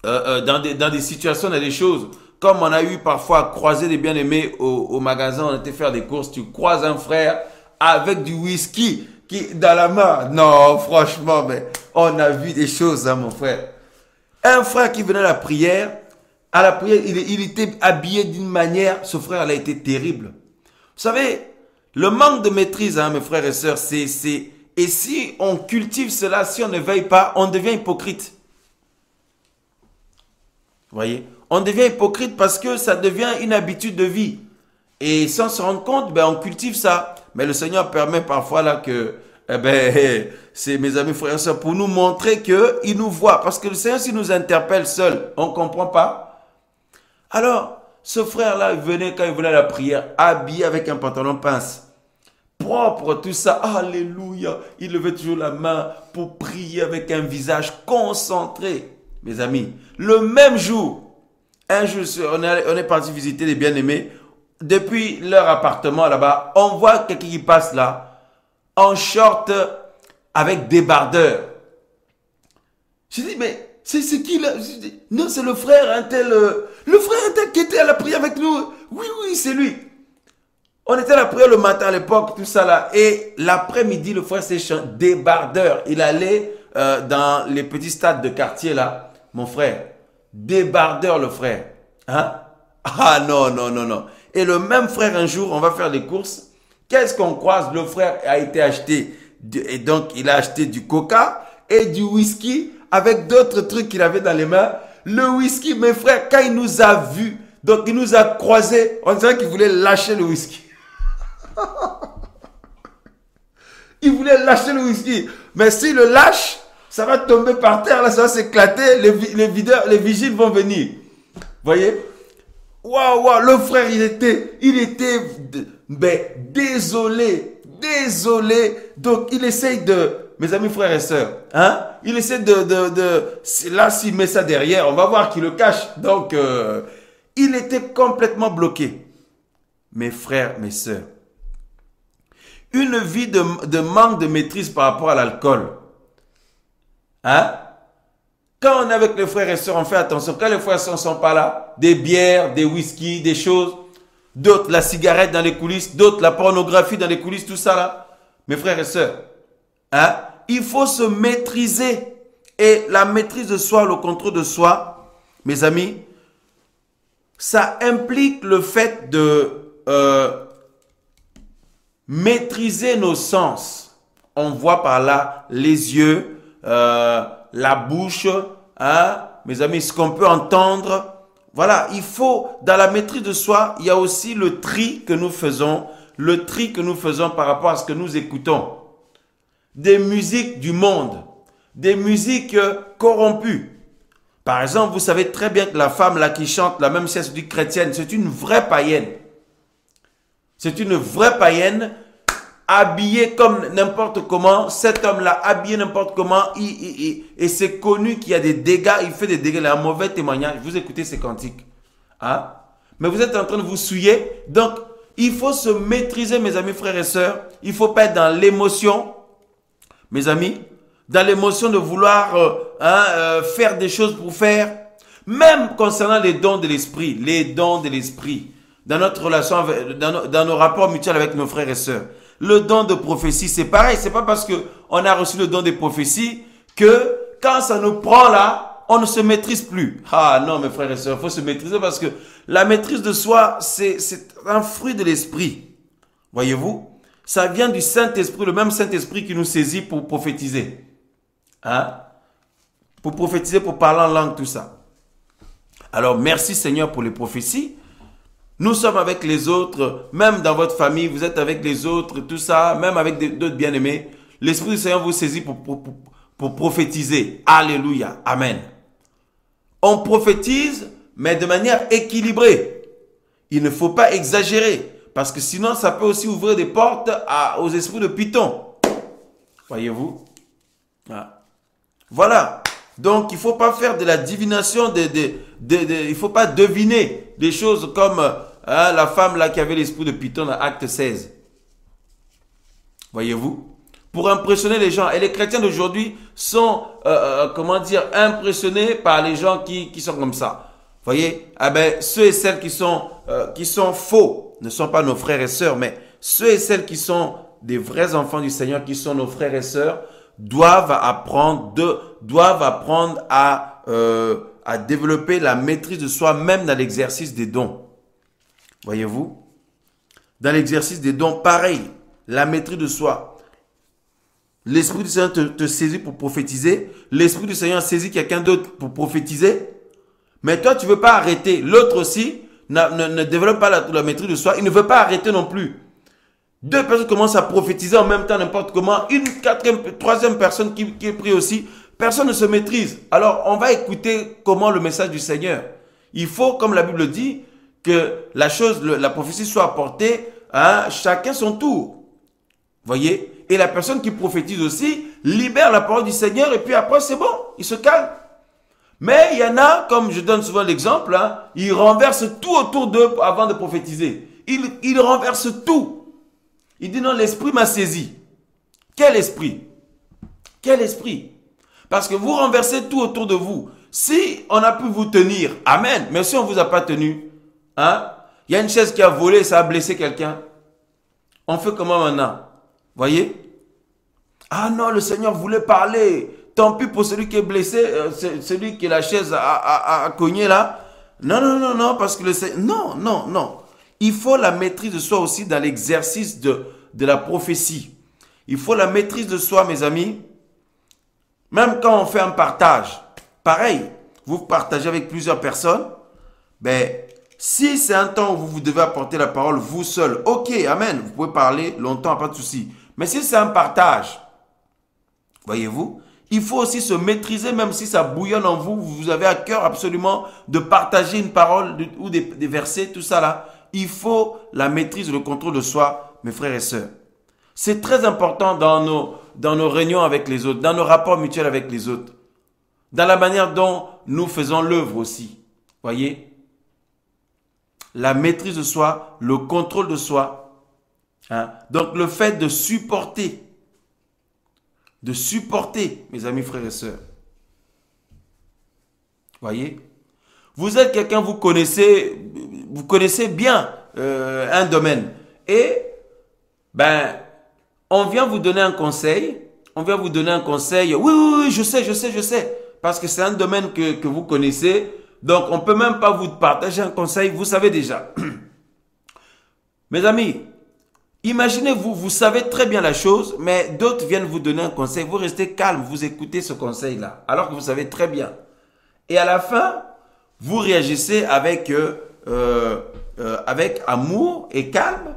Speaker 1: dans des situations, dans des choses. Comme on a eu parfois à croiser des bien-aimés au magasin, on était faire des courses, tu croises un frère avec du whisky qui dans la main. Non, franchement, mais on a vu des choses, hein, mon frère. Un frère qui venait à la prière, il était habillé d'une manière, ce frère, elle a été terrible. Vous savez, le manque de maîtrise, hein, mes frères et sœurs, et si on cultive cela, si on ne veille pas, on devient hypocrite. Vous voyez? On devient hypocrite parce que ça devient une habitude de vie. Et sans se rendre compte, ben, on cultive ça. Mais le Seigneur permet parfois là que, c'est mes amis frères et sœurs, pour nous montrer qu'il nous voit. Parce que le Seigneur, s'il nous interpelle seul, on ne comprend pas. Alors, ce frère-là, quand il venait à la prière, habillé avec un pantalon pince, propre, tout ça, alléluia. Il levait toujours la main pour prier avec un visage concentré. Mes amis, le même jour, un jour, on est parti visiter les bien-aimés. Depuis leur appartement là-bas, on voit quelqu'un qui passe là, en short avec débardeur. Je dis, mais c'est qui là? Non, c'est le frère un tel, qui était à la prière avec nous. Oui, oui, c'est lui. On était à la prière le matin à l'époque, tout ça là. Et l'après-midi, le frère s'est débardeur. Il allait dans les petits stades de quartier là. Mon frère, débardeur le frère. Hein? Ah non, non, non, non. Et le même frère, un jour, on va faire des courses. Qu'est-ce qu'on croise? Le frère a été acheté. Et donc, il a acheté du coca et du whisky avec d'autres trucs qu'il avait dans les mains. Le whisky, mes frères, quand il nous a vus, donc il nous a croisés, on dirait qu'il voulait lâcher le whisky. Il voulait lâcher le whisky. Mais s'il le lâche, ça va tomber par terre, là, ça va s'éclater. Les vigiles vont venir. Vous voyez? Waouh, waouh, le frère, il était désolé. Donc, il essaye mes amis frères et sœurs, hein? Il essaie là, s'il met ça derrière, on va voir qu'il le cache. Donc, il était complètement bloqué. Mes frères, mes sœurs, une vie de manque de maîtrise par rapport à l'alcool. Hein? Quand on est avec les frères et sœurs, on fait attention. Quand les frères et sœurs ne sont pas là, des bières, des whisky, des choses, d'autres la cigarette dans les coulisses, d'autres la pornographie dans les coulisses, tout ça là. Mes frères et sœurs, hein? Il faut se maîtriser. Et la maîtrise de soi, le contrôle de soi, mes amis, ça implique le fait de maîtriser nos sens. On voit par là les yeux, la bouche, hein, mes amis, ce qu'on peut entendre. Voilà, il faut, dans la maîtrise de soi, il y a aussi le tri que nous faisons par rapport à ce que nous écoutons. Des musiques du monde, des musiques corrompues. Par exemple, vous savez très bien que la femme là qui chante, la même si elle se dit chrétienne, c'est une vraie païenne. C'est une vraie païenne, habillée comme n'importe comment. Cet homme-là, habillé n'importe comment, et c'est connu qu'il y a des dégâts, il fait des dégâts, il a un mauvais témoignage. Vous écoutez ces cantiques. Hein? Mais vous êtes en train de vous souiller. Donc, il faut se maîtriser, mes amis, frères et sœurs. Il ne faut pas être dans l'émotion, mes amis, dans l'émotion de vouloir faire des choses pour faire. Même concernant les dons de l'esprit, dans notre relation, dans nos rapports mutuels avec nos frères et sœurs. Le don de prophétie, c'est pareil. C'est pas parce qu'on a reçu le don de prophétie que quand ça nous prend là, on ne se maîtrise plus. Ah non, mes frères et sœurs, il faut se maîtriser parce que la maîtrise de soi, c'est un fruit de l'esprit. Voyez-vous? Ça vient du Saint-Esprit, le même Saint-Esprit qui nous saisit pour prophétiser. Hein? Pour prophétiser, pour parler en langue, tout ça. Alors, merci Seigneur pour les prophéties. Nous sommes avec les autres, même dans votre famille, vous êtes avec les autres, tout ça, même avec d'autres bien-aimés. L'Esprit du Seigneur vous saisit pour prophétiser. Alléluia. Amen. On prophétise, mais de manière équilibrée. Il ne faut pas exagérer, parce que sinon, ça peut aussi ouvrir des portes aux esprits de Python. Voyez-vous? Voilà. Donc, il ne faut pas faire de la divination, il ne faut pas deviner des choses comme la femme là qui avait l'esprit de Python dans Acte 16. Voyez-vous? Pour impressionner les gens. Et les chrétiens d'aujourd'hui sont, impressionnés par les gens qui sont comme ça. Voyez? Ah ben, ceux et celles qui sont faux ne sont pas nos frères et sœurs, mais ceux et celles qui sont des vrais enfants du Seigneur qui sont nos frères et sœurs, doivent apprendre à développer la maîtrise de soi, même dans l'exercice des dons. Voyez-vous? Dans l'exercice des dons, pareil, la maîtrise de soi. L'Esprit du Seigneur te saisit pour prophétiser. L'Esprit du Seigneur saisit quelqu'un d'autre pour prophétiser. Mais toi, tu ne veux pas arrêter. L'autre aussi ne développe pas la maîtrise de soi. Il ne veut pas arrêter non plus. Deux personnes commencent à prophétiser en même temps, n'importe comment. Une troisième personne qui prie aussi. Personne ne se maîtrise. Alors, on va écouter comment le message du Seigneur. Il faut, comme la Bible dit, que la prophétie soit apportée à chacun son tour. Voyez? Et la personne qui prophétise aussi libère la parole du Seigneur et puis après, c'est bon, il se calme. Mais il y en a, comme je donne souvent l'exemple, ils renversent tout autour d'eux avant de prophétiser. Ils renversent tout. Il dit non, l'esprit m'a saisi. Quel esprit? Quel esprit? Parce que vous renversez tout autour de vous. Si on a pu vous tenir, amen. Mais si on ne vous a pas tenu, il y a une chaise qui a volé, ça a blessé quelqu'un. On fait comment maintenant? Voyez? Ah non, le Seigneur voulait parler. Tant pis pour celui qui est blessé, celui qui la chaise a cogné là. Non, parce que le Seigneur... Non. Il faut la maîtrise de soi aussi dans l'exercice de la prophétie. Il faut la maîtrise de soi, mes amis. Même quand on fait un partage, pareil, vous partagez avec plusieurs personnes, si c'est un temps où vous devez apporter la parole vous seul, ok, amen, vous pouvez parler longtemps, pas de souci. Mais si c'est un partage, voyez-vous, il faut aussi se maîtriser, même si ça bouillonne en vous, vous avez à cœur absolument de partager une parole ou des versets, tout ça là. Il faut la maîtrise, le contrôle de soi, mes frères et sœurs. C'est très important dans nos réunions avec les autres, dans nos rapports mutuels avec les autres, dans la manière dont nous faisons l'œuvre aussi. Voyez? La maîtrise de soi, le contrôle de soi. Donc le fait de supporter, mes amis, frères et sœurs. Voyez? Vous êtes quelqu'un, vous connaissez bien un domaine. Et, on vient vous donner un conseil. Oui, je sais. Parce que c'est un domaine que vous connaissez. Donc, on ne peut même pas vous partager un conseil. Vous savez déjà. Mes amis, imaginez, vous savez très bien la chose, mais d'autres viennent vous donner un conseil. Vous restez calme, vous écoutez ce conseil-là, alors que vous savez très bien. Et à la fin, vous réagissez avec amour et calme.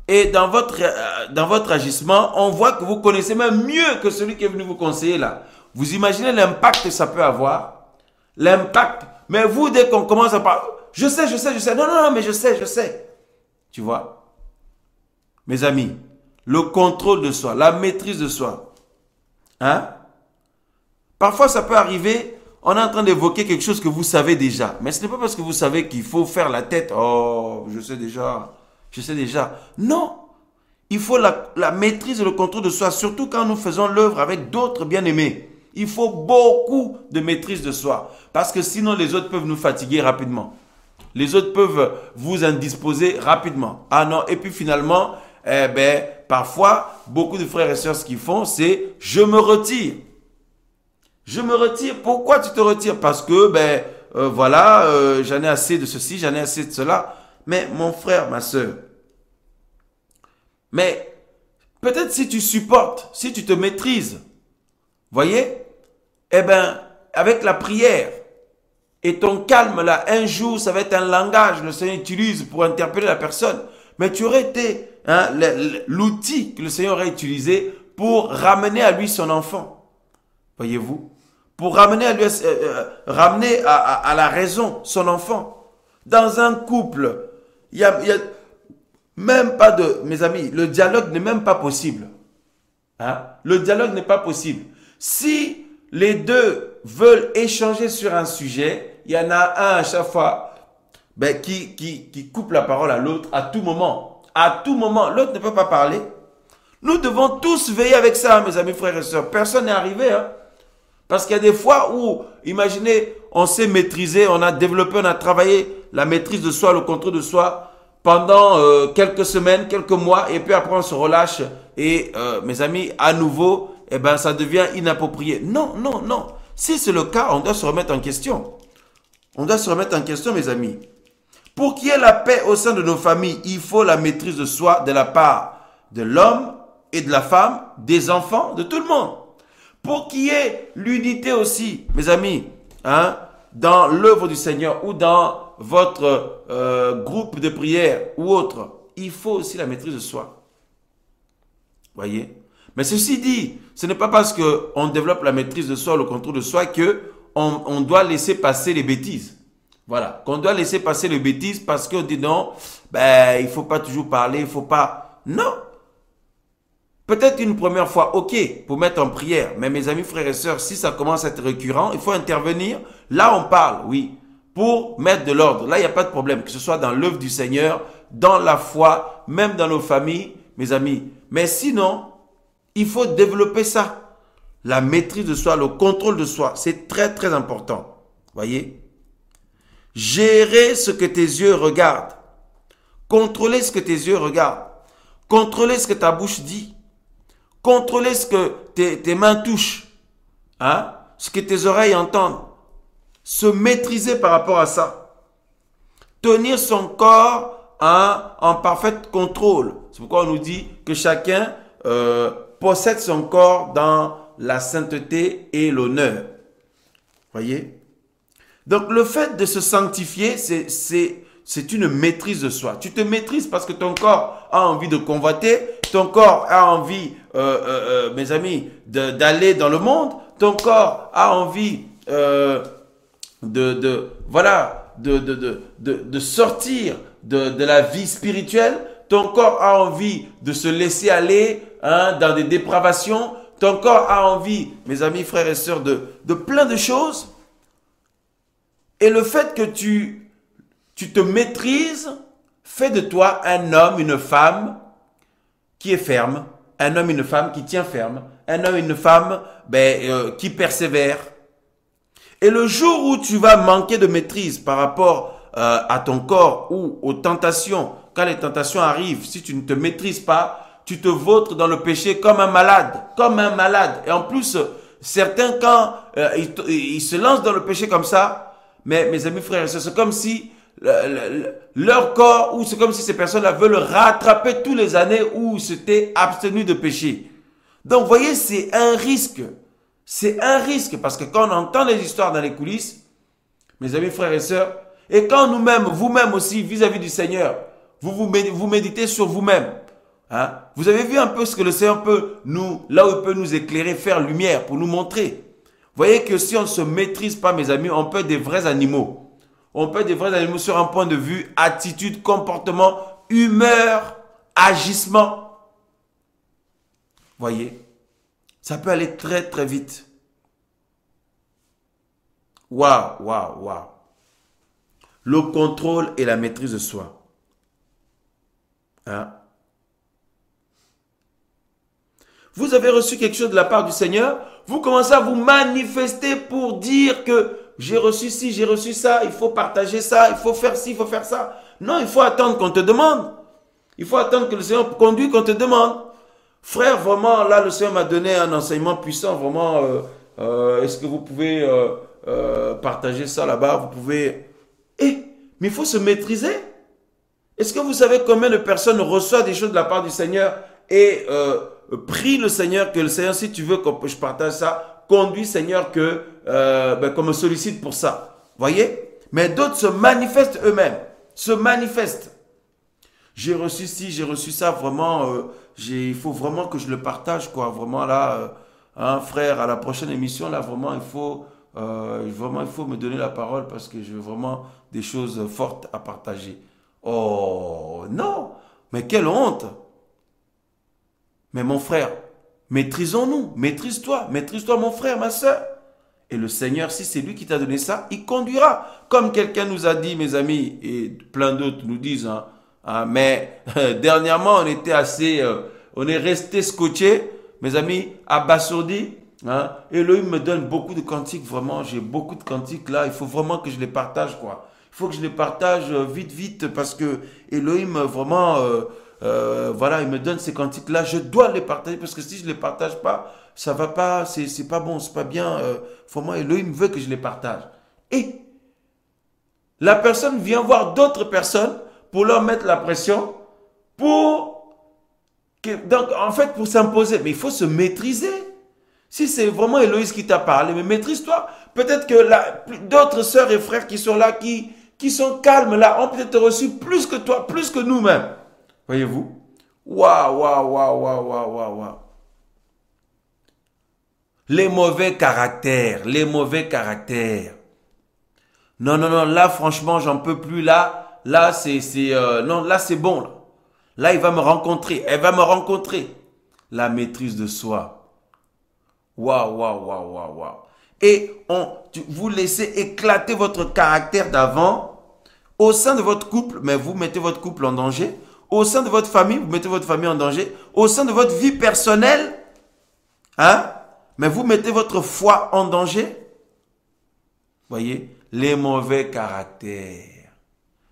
Speaker 1: Et dans votre agissement, on voit que vous connaissez même mieux que celui qui est venu vous conseiller là. Vous imaginez l'impact que ça peut avoir? L'impact. Mais vous, dès qu'on commence à parler, je sais. Non, mais je sais. Tu vois? Mes amis, le contrôle de soi, la maîtrise de soi. Parfois, ça peut arriver, on est en train d'évoquer quelque chose que vous savez déjà. Mais ce n'est pas parce que vous savez qu'il faut faire la tête. Oh, je sais déjà. Non. Il faut la maîtrise et le contrôle de soi, surtout quand nous faisons l'œuvre avec d'autres bien-aimés. Il faut beaucoup de maîtrise de soi. Parce que sinon, les autres peuvent nous fatiguer rapidement. Les autres peuvent vous indisposer rapidement. Ah non, et puis finalement, parfois, beaucoup de frères et sœurs, ce qu'ils font, c'est « je me retire ». Je me retire. Pourquoi tu te retires? Parce que, j'en ai assez de ceci, j'en ai assez de cela. Mais mon frère, ma sœur, mais peut-être si tu supportes, si tu te maîtrises, voyez, avec la prière et ton calme là, un jour, ça va être un langage que le Seigneur utilise pour interpeller la personne. Mais tu aurais été l'outil que le Seigneur aurait utilisé pour ramener à lui son enfant. Voyez-vous? Pour ramener à la raison son enfant. Dans un couple, il y a même pas de... Mes amis, le dialogue n'est même pas possible. Le dialogue n'est pas possible. Si les deux veulent échanger sur un sujet, il y en a un à chaque fois qui coupe la parole à l'autre à tout moment. À tout moment, l'autre ne peut pas parler. Nous devons tous veiller avec ça, mes amis, frères et sœurs. Personne n'est arrivé. Parce qu'il y a des fois où, imaginez, on s'est maîtrisé, on a développé, on a travaillé la maîtrise de soi, le contrôle de soi pendant quelques semaines, quelques mois, et puis après on se relâche et mes amis, à nouveau, eh ben, ça devient inapproprié. Non, non, non. Si c'est le cas, on doit se remettre en question. On doit se remettre en question, mes amis. Pour qu'il y ait la paix au sein de nos familles, il faut la maîtrise de soi de la part de l'homme et de la femme, des enfants, de tout le monde. Pour qu'il y ait l'unité aussi, mes amis, hein, dans l'œuvre du Seigneur ou dans votre groupe de prière ou autre, il faut aussi la maîtrise de soi. Voyez? Mais ceci dit, ce n'est pas parce qu'on développe la maîtrise de soi, le contrôle de soi, qu'on doit laisser passer les bêtises. Voilà, qu'on doit laisser passer les bêtises parce qu'on dit non, ben, il ne faut pas toujours parler, il ne faut pas... Non. Peut-être une première fois, ok, pour mettre en prière. Mais mes amis, frères et sœurs, si ça commence à être récurrent, il faut intervenir. Là, on parle, oui, pour mettre de l'ordre. Là, il n'y a pas de problème, que ce soit dans l'œuvre du Seigneur, dans la foi, même dans nos familles, mes amis. Mais sinon, il faut développer ça. La maîtrise de soi, le contrôle de soi, c'est très, très important. Voyez? Gérer ce que tes yeux regardent. Contrôler ce que tes yeux regardent. Contrôler ce que ta bouche dit. Contrôler ce que tes mains touchent. Hein? Ce que tes oreilles entendent. Se maîtriser par rapport à ça. Tenir son corps en parfait contrôle. C'est pourquoi on nous dit que chacun possède son corps dans la sainteté et l'honneur. Voyez? Donc, le fait de se sanctifier, c'est une maîtrise de soi. Tu te maîtrises parce que ton corps a envie de convoiter, ton corps a envie, mes amis, d'aller dans le monde, ton corps a envie de sortir de la vie spirituelle, ton corps a envie de se laisser aller dans des dépravations, ton corps a envie, mes amis, frères et sœurs, de plein de choses. Et le fait que tu te maîtrises fait de toi un homme, une femme qui est ferme, un homme, une femme qui tient ferme, un homme, une femme qui persévère. Et le jour où tu vas manquer de maîtrise par rapport à ton corps ou aux tentations, quand les tentations arrivent, si tu ne te maîtrises pas, tu te vautres dans le péché comme un malade, comme un malade. Et en plus, certains, quand ils se lancent dans le péché comme ça, mais mes amis frères et sœurs, c'est comme si leur corps, ou c'est comme si ces personnes-là veulent rattraper toutes les années où ils s'étaient abstenus de péché. Donc, vous voyez, c'est un risque. C'est un risque parce que quand on entend les histoires dans les coulisses, mes amis frères et sœurs, et quand nous-mêmes, vous-même aussi, vis-à-vis du Seigneur, vous méditez sur vous-même. Hein? Vous avez vu un peu ce que le Seigneur peut là où il peut nous éclairer, faire lumière pour nous montrer. Vous voyez que si on ne se maîtrise pas, mes amis, on peut être des vrais animaux. On peut être des vrais animaux sur un point de vue, attitude, comportement, humeur, agissement. Voyez, ça peut aller très très vite. Waouh, waouh, waouh. Le contrôle et la maîtrise de soi. Hein? Vous avez reçu quelque chose de la part du Seigneur, vous commencez à vous manifester pour dire que j'ai reçu ci, j'ai reçu ça, il faut partager ça, il faut faire ci, il faut faire ça. Non, il faut attendre qu'on te demande. Il faut attendre que le Seigneur conduise, qu'on te demande. Frère, vraiment, là, le Seigneur m'a donné un enseignement puissant. Vraiment, est-ce que vous pouvez partager ça là-bas? Vous pouvez... mais il faut se maîtriser. Est-ce que vous savez combien de personnes reçoivent des choses de la part du Seigneur et prie le Seigneur, que le Seigneur, si tu veux que je partage ça, conduis Seigneur qu'on me sollicite pour ça. Voyez? Mais d'autres se manifestent eux-mêmes. Se manifestent. J'ai reçu ci, j'ai reçu ça, vraiment, il faut vraiment que je le partage, quoi. Vraiment là, frère, à la prochaine émission, là, vraiment, il faut me donner la parole parce que j'ai vraiment des choses fortes à partager. Oh, non! Mais quelle honte! Mais mon frère, maîtrisons-nous, maîtrise-toi mon frère, ma soeur. Et le Seigneur, si c'est lui qui t'a donné ça, il conduira. Comme quelqu'un nous a dit, mes amis, et plein d'autres nous disent, mais dernièrement, on est resté scotché, mes amis, abasourdis. Elohim me donne beaucoup de cantiques, vraiment, j'ai beaucoup de cantiques là, il faut vraiment que je les partage, quoi. Il faut que je les partage vite, vite, parce que Elohim, vraiment, voilà, il me donne ces cantiques-là, je dois les partager, parce que si je ne les partage pas, ça va pas, c'est pas bon, c'est pas bien. Vraiment, Elohim veut que je les partage. Et la personne vient voir d'autres personnes pour leur mettre la pression, donc, en fait, pour s'imposer. Mais il faut se maîtriser. Si c'est vraiment Héloïse qui t'a parlé, mais maîtrise-toi. Peut-être que d'autres sœurs et frères qui sont là, qui sont calmes là, ont peut-être reçu plus que toi, plus que nous-mêmes. Voyez-vous? Waouh, waouh, waouh, waouh, waouh, waouh, waouh. Les mauvais caractères, les mauvais caractères. Non, non, non, là, franchement, j'en peux plus. Là, non, là, c'est bon. Là, il va me rencontrer. Elle va me rencontrer. La maîtrise de soi. Waouh, waouh, waouh, waouh, waouh. Et vous laissez éclater votre caractère d'avant au sein de votre couple, mais vous mettez votre couple en danger. Au sein de votre famille, vous mettez votre famille en danger. Au sein de votre vie personnelle, hein, mais vous mettez votre foi en danger. Voyez, les mauvais caractères.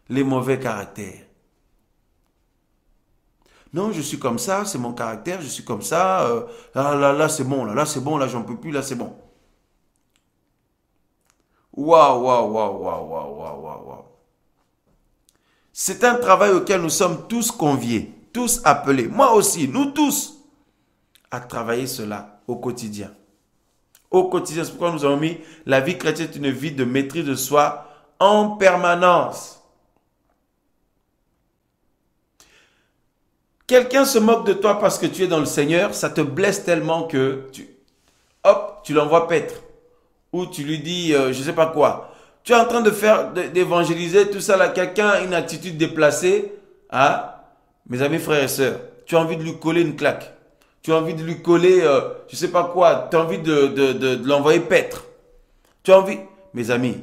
Speaker 1: Les mauvais caractères. Non, je suis comme ça, c'est mon caractère, je suis comme ça. Là, c'est bon, là, c'est bon, là, j'en peux plus, là, c'est bon. Waouh, waouh, waouh, waouh, waouh, waouh, waouh, waouh. C'est un travail auquel nous sommes tous conviés, tous appelés, moi aussi, nous tous, à travailler cela au quotidien. Au quotidien, c'est pourquoi nous avons mis la vie chrétienne est une vie de maîtrise de soi en permanence. Quelqu'un se moque de toi parce que tu es dans le Seigneur, ça te blesse tellement que tu l'envoies paître. Ou tu lui dis, je ne sais pas quoi. Tu es en train d'évangéliser, tout ça, là, quelqu'un a une attitude déplacée. Hein? Mes amis, frères et sœurs, tu as envie de lui coller une claque. Tu as envie de lui coller, je ne sais pas quoi. Tu as envie de l'envoyer paître. Tu as envie, mes amis,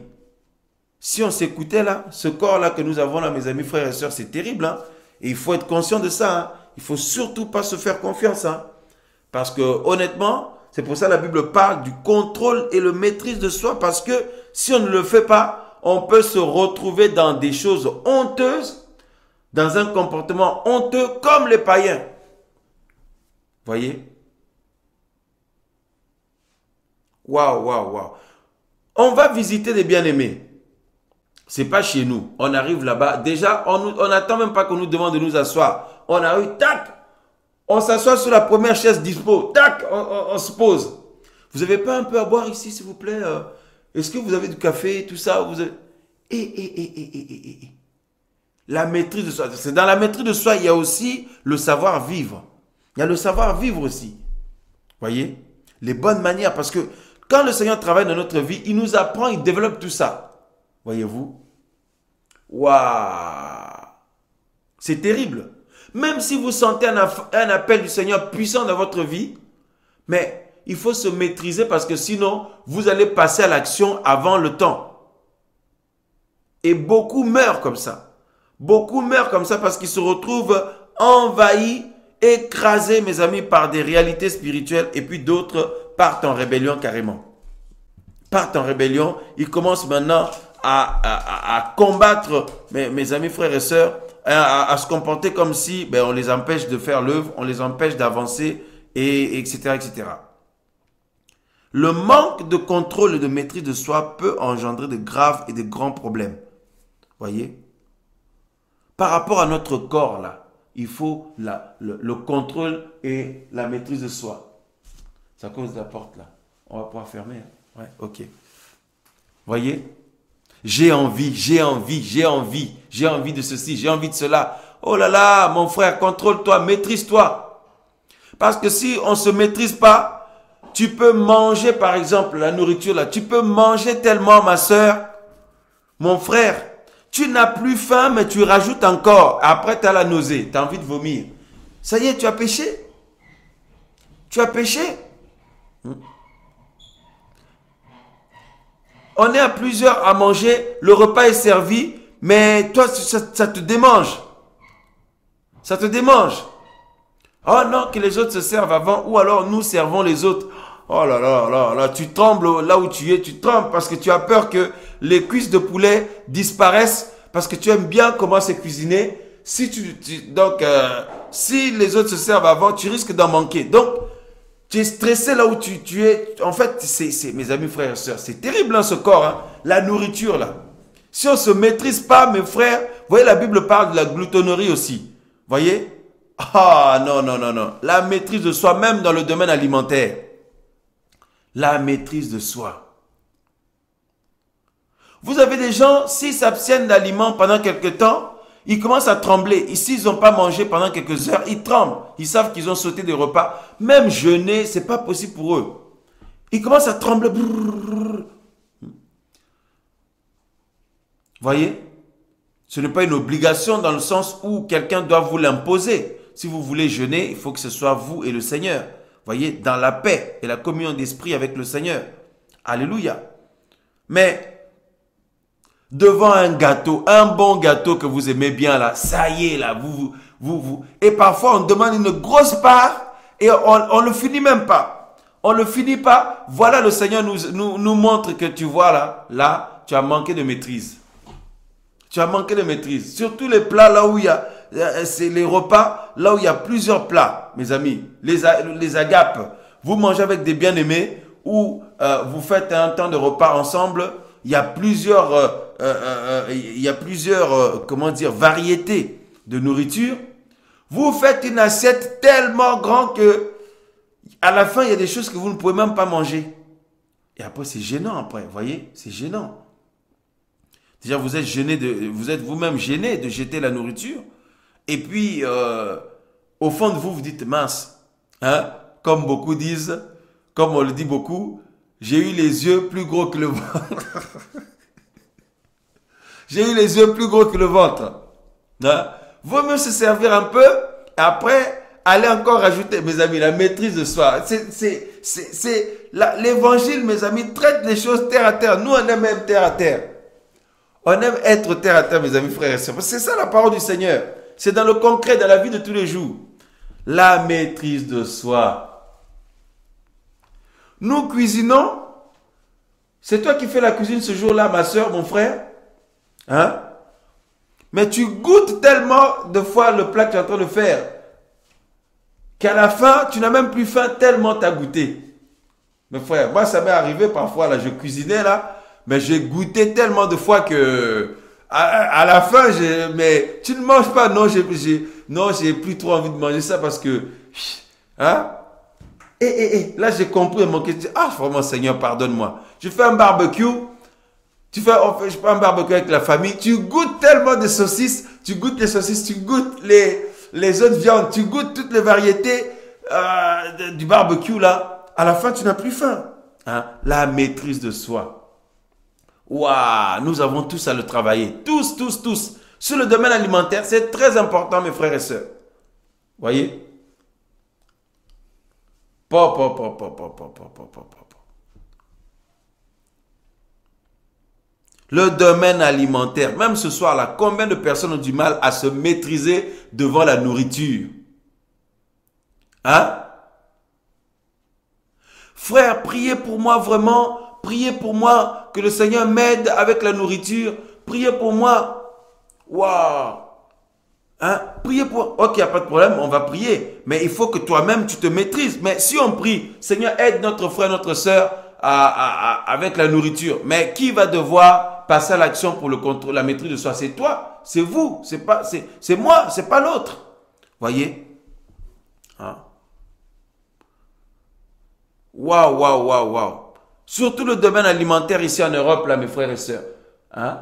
Speaker 1: si on s'écoutait là, ce corps-là que nous avons là, mes amis, frères et sœurs, c'est terrible, hein? Et il faut être conscient de ça. Hein. Il ne faut surtout pas se faire confiance. Hein. Parce que honnêtement, c'est pour ça que la Bible parle du contrôle et le maîtrise de soi. Parce que si on ne le fait pas, on peut se retrouver dans des choses honteuses, dans un comportement honteux comme les païens. Voyez? Waouh, waouh, waouh. On va visiter des bien-aimés. C'est pas chez nous. On arrive là-bas. Déjà, on n'attend même pas qu'on nous demande de nous asseoir. On arrive, tac, on s'assoit sur la première chaise dispo. Tac, on se pose. Vous n'avez pas un peu à boire ici, s'il vous plaît? Est-ce que vous avez du café, tout ça? Vous avez... La maîtrise de soi. C'est dans la maîtrise de soi, il y a aussi le savoir-vivre. Il y a le savoir-vivre aussi. Voyez? Les bonnes manières. Parce que quand le Seigneur travaille dans notre vie, il nous apprend, il développe tout ça. Voyez-vous? Waouh! C'est terrible. Même si vous sentez un appel du Seigneur puissant dans votre vie, mais il faut se maîtriser parce que sinon, vous allez passer à l'action avant le temps. Et beaucoup meurent comme ça. Beaucoup meurent comme ça parce qu'ils se retrouvent envahis, écrasés, mes amis, par des réalités spirituelles et puis d'autres partent en rébellion carrément. Partent en rébellion. Ils commencent maintenant à combattre, mes amis, frères et sœurs, à se comporter comme si on les empêche de faire l'œuvre, on les empêche d'avancer, etc., etc. Le manque de contrôle et de maîtrise de soi peut engendrer de graves et de grands problèmes. Voyez? Par rapport à notre corps, là, il faut le contrôle et la maîtrise de soi. C'est à cause de la porte, là. On va pouvoir fermer. Hein? Ouais, ok. Voyez? J'ai envie de ceci, j'ai envie de cela. Oh là là, mon frère, contrôle-toi, maîtrise-toi. Parce que si on ne se maîtrise pas, tu peux manger, par exemple, la nourriture là. Tu peux manger tellement, ma soeur, mon frère. Tu n'as plus faim, mais tu rajoutes encore. Après, tu as la nausée, tu as envie de vomir. Ça y est, tu as péché. Tu as péché. On est à plusieurs à manger, le repas est servi, mais toi, ça te démange. Ça te démange. Oh non, que les autres se servent avant, ou alors nous servons les autres. Oh là là là là, tu trembles là où tu es, tu trembles parce que tu as peur que les cuisses de poulet disparaissent parce que tu aimes bien comment c'est cuisiné. Si si les autres se servent avant, tu risques d'en manquer. Donc, tu es stressé là où tu es. En fait, mes amis, frères et sœurs, c'est terrible hein, ce corps, hein, la nourriture là. Si on ne se maîtrise pas, mes frères, vous voyez, la Bible parle de la gloutonnerie aussi. Voyez? Ah non, non, non, non. La maîtrise de soi, même dans le domaine alimentaire. La maîtrise de soi. Vous avez des gens, s'ils s'abstiennent d'aliments pendant quelque temps, ils commencent à trembler. Ici, ils n'ont pas mangé pendant quelques heures, ils tremblent. Ils savent qu'ils ont sauté des repas. Même jeûner, ce n'est pas possible pour eux. Ils commencent à trembler. Voyez? Ce n'est pas une obligation dans le sens où quelqu'un doit vous l'imposer. Si vous voulez jeûner, il faut que ce soit vous et le Seigneur. Voyez, dans la paix et la communion d'esprit avec le Seigneur. Alléluia. Mais devant un gâteau, un bon gâteau que vous aimez bien là, ça y est là, et parfois on demande une grosse part et on ne le finit même pas. On ne le finit pas. Voilà, le Seigneur nous montre que tu vois là, tu as manqué de maîtrise. Tu as manqué de maîtrise. Surtout les plats là où il y a, c'est les repas, là où il y a plusieurs plats, mes amis. Les agapes. Vous mangez avec des bien-aimés ou vous faites un temps de repas ensemble. Il y a plusieurs, comment dire, variétés de nourriture. Vous faites une assiette tellement grande que à la fin, il y a des choses que vous ne pouvez même pas manger. Et après, c'est gênant après, vous voyez, c'est gênant. Déjà, vous êtes vous-même gêné de jeter la nourriture. Et puis, au fond de vous, vous dites, mince, hein, comme beaucoup disent, comme on le dit beaucoup, j'ai eu les yeux plus gros que le ventre. J'ai eu les yeux plus gros que le ventre. Hein? Vaut mieux se servir un peu, après, aller encore rajouter, mes amis, la maîtrise de soi. L'évangile, mes amis, traite les choses terre à terre. Nous, on aime même terre à terre. On aime être terre à terre, mes amis, frères et sœurs. C'est ça la parole du Seigneur. C'est dans le concret, dans la vie de tous les jours. La maîtrise de soi. Nous cuisinons. C'est toi qui fais la cuisine ce jour-là, ma soeur, mon frère. Hein? Mais tu goûtes tellement de fois le plat que tu es en train de faire qu'à la fin, tu n'as même plus faim tellement tu as goûté. Mes frères, moi, ça m'est arrivé parfois, là, je cuisinais, là. Mais j'ai goûté tellement de fois que à la fin, mais tu ne manges pas. Non, j'ai plus trop envie de manger ça parce que, hein? Là, j'ai compris mon question. Ah, vraiment, Seigneur, pardonne-moi. Je fais un barbecue. Je fais un barbecue avec la famille. Tu goûtes tellement de saucisses. Tu goûtes les saucisses. Tu goûtes les autres viandes. Tu goûtes toutes les variétés du barbecue, là. À la fin, tu n'as plus faim. Hein? La maîtrise de soi. Waouh, nous avons tous à le travailler. Tous, tous, tous. Sur le domaine alimentaire, c'est très important, mes frères et sœurs. Voyez? Le domaine alimentaire, même ce soir là, combien de personnes ont du mal à se maîtriser devant la nourriture? Hein? Frère, priez pour moi vraiment. Priez pour moi, que le Seigneur m'aide avec la nourriture. Priez pour moi. Waouh. Hein? Priez pour... Ok, il n'y a pas de problème, on va prier. Mais il faut que toi-même, tu te maîtrises. Mais si on prie, Seigneur, aide notre frère, notre soeur avec la nourriture. Mais qui va devoir passer à l'action pour le contrôle, la maîtrise de soi? C'est toi, c'est vous, c'est moi, c'est pas l'autre. Voyez? Hein? Waouh, waouh, waouh, waouh. Surtout le domaine alimentaire ici en Europe, là, mes frères et sœurs. Hein?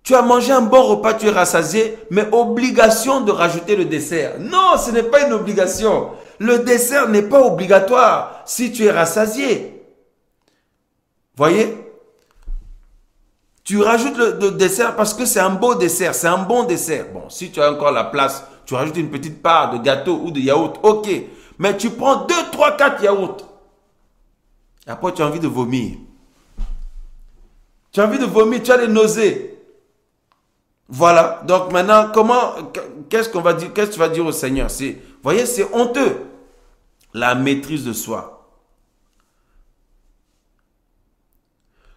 Speaker 1: Tu as mangé un bon repas, tu es rassasié, mais obligation de rajouter le dessert. Non, ce n'est pas une obligation. Le dessert n'est pas obligatoire si tu es rassasié. Voyez? Tu rajoutes le dessert parce que c'est un beau dessert, c'est un bon dessert. Bon, si tu as encore la place, tu rajoutes une petite part de gâteau ou de yaourt, ok. Mais tu prends 2, 3, 4 yaourts. Après, tu as envie de vomir. Tu as envie de vomir, tu as des nausées. Voilà. Donc maintenant, qu'est-ce qu'on va dire, qu'est-ce que tu vas dire au Seigneur? Vous voyez, c'est honteux. La maîtrise de soi.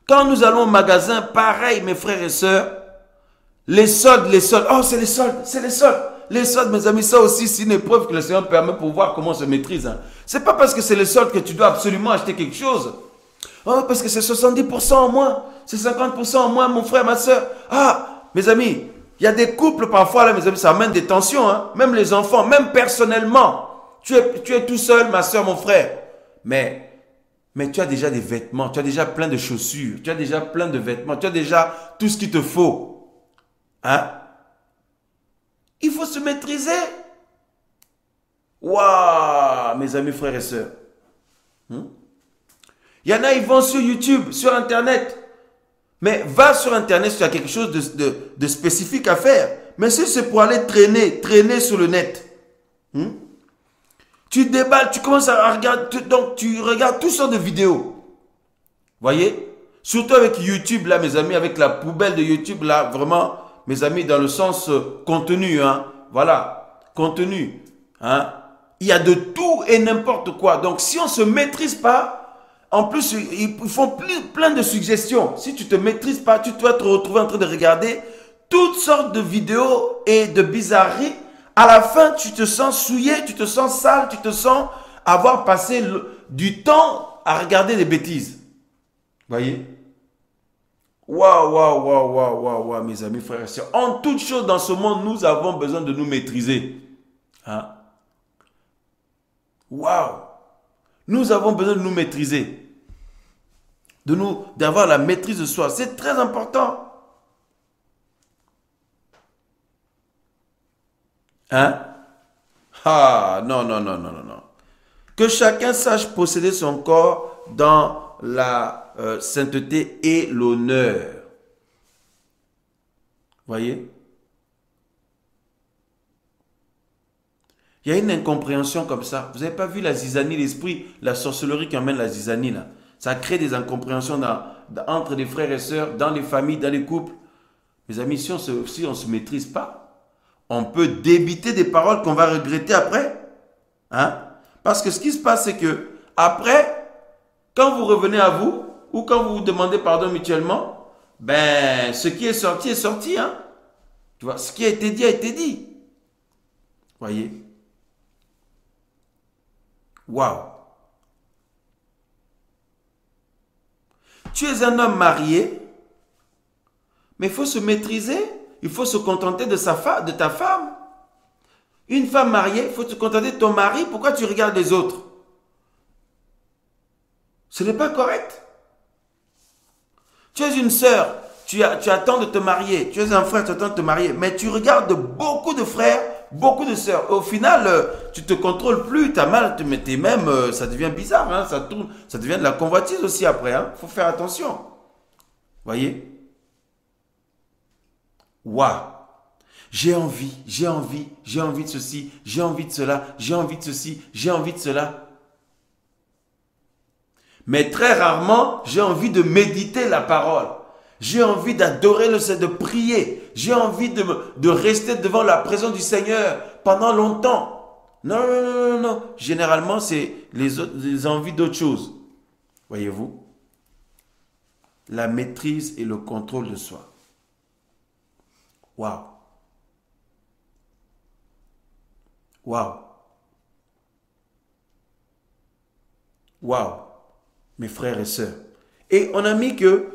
Speaker 1: Quand nous allons au magasin, pareil, mes frères et sœurs, les soldes, oh, c'est les soldes, c'est les soldes. Les soldes, mes amis, ça aussi, c'est une épreuve que le Seigneur permet pour voir comment on se maîtrise. Hein. C'est pas parce que c'est les soldes que tu dois absolument acheter quelque chose. Oh, parce que c'est 70% en moins, c'est 50% en moins, mon frère, ma soeur. Ah, mes amis, il y a des couples parfois, là, mes amis, ça amène des tensions. Hein. Même les enfants, même personnellement. Tu es tout seul, ma soeur, mon frère. Mais tu as déjà des vêtements, tu as déjà plein de chaussures, tu as déjà plein de vêtements, tu as déjà tout ce qu'il te faut. Hein? Il faut se maîtriser. Waouh, mes amis, frères et sœurs. Il y en a, ils vont sur YouTube, sur Internet. Mais va sur Internet si tu as quelque chose de spécifique à faire. Mais si c'est pour aller traîner sur le net. Tu déballes, tu commences à regarder, donc tu regardes toutes sortes de vidéos. Voyez? Surtout avec YouTube, là, mes amis, avec la poubelle de YouTube, là, vraiment, mes amis, dans le sens contenu, hein. Voilà, contenu, hein. Il y a de tout et n'importe quoi. Donc, si on ne se maîtrise pas, en plus, ils font plein de suggestions. Si tu ne te maîtrises pas, tu dois te retrouver en train de regarder toutes sortes de vidéos et de bizarreries. À la fin, tu te sens souillé, tu te sens sale, tu te sens avoir passé du temps à regarder des bêtises. Voyez? Waouh, mes amis, frères et sœurs. En toute chose dans ce monde, nous avons besoin de nous maîtriser. Hein? Waouh! Nous avons besoin de nous maîtriser. D'avoir la maîtrise de soi. C'est très important. Hein? Ah, non. Que chacun sache posséder son corps dans la sainteté et l'honneur. Voyez? Il y a une incompréhension comme ça. Vous n'avez pas vu la zizanie, l'esprit, la sorcellerie qui emmène la zizanie là. Ça crée des incompréhensions entre les frères et sœurs, dans les familles, dans les couples. Mes amis, si on ne se maîtrise pas, on peut débiter des paroles qu'on va regretter après. Hein? Parce que ce qui se passe, c'est que après, quand vous revenez à vous, ou quand vous vous demandez pardon mutuellement, ben, ce qui est sorti. Hein? Tu vois, ce qui a été dit a été dit. Voyez? Waouh! Tu es un homme marié, mais il faut se maîtriser. Il faut se contenter de ta femme. Une femme mariée, il faut se contenter de ton mari. Pourquoi tu regardes les autres? Ce n'est pas correct. Tu es une sœur, tu attends de te marier. Tu es un frère, tu attends de te marier. Mais tu regardes beaucoup de frères, beaucoup de sœurs. Au final, tu ne te contrôles plus. Tu as mal, même, ça devient bizarre. Hein, ça tourne, ça devient de la convoitise aussi après. Hein. Faut faire attention. Voyez? Waouh! J'ai envie de ceci, j'ai envie de cela, j'ai envie de ceci, j'ai envie de cela. Mais très rarement, j'ai envie de méditer la parole. J'ai envie d'adorer le Seigneur, de prier. J'ai envie de rester devant la présence du Seigneur pendant longtemps. Non. Généralement, c'est les envies d'autre chose. Voyez-vous? La maîtrise et le contrôle de soi. Waouh! Mes frères et sœurs. Et on a mis que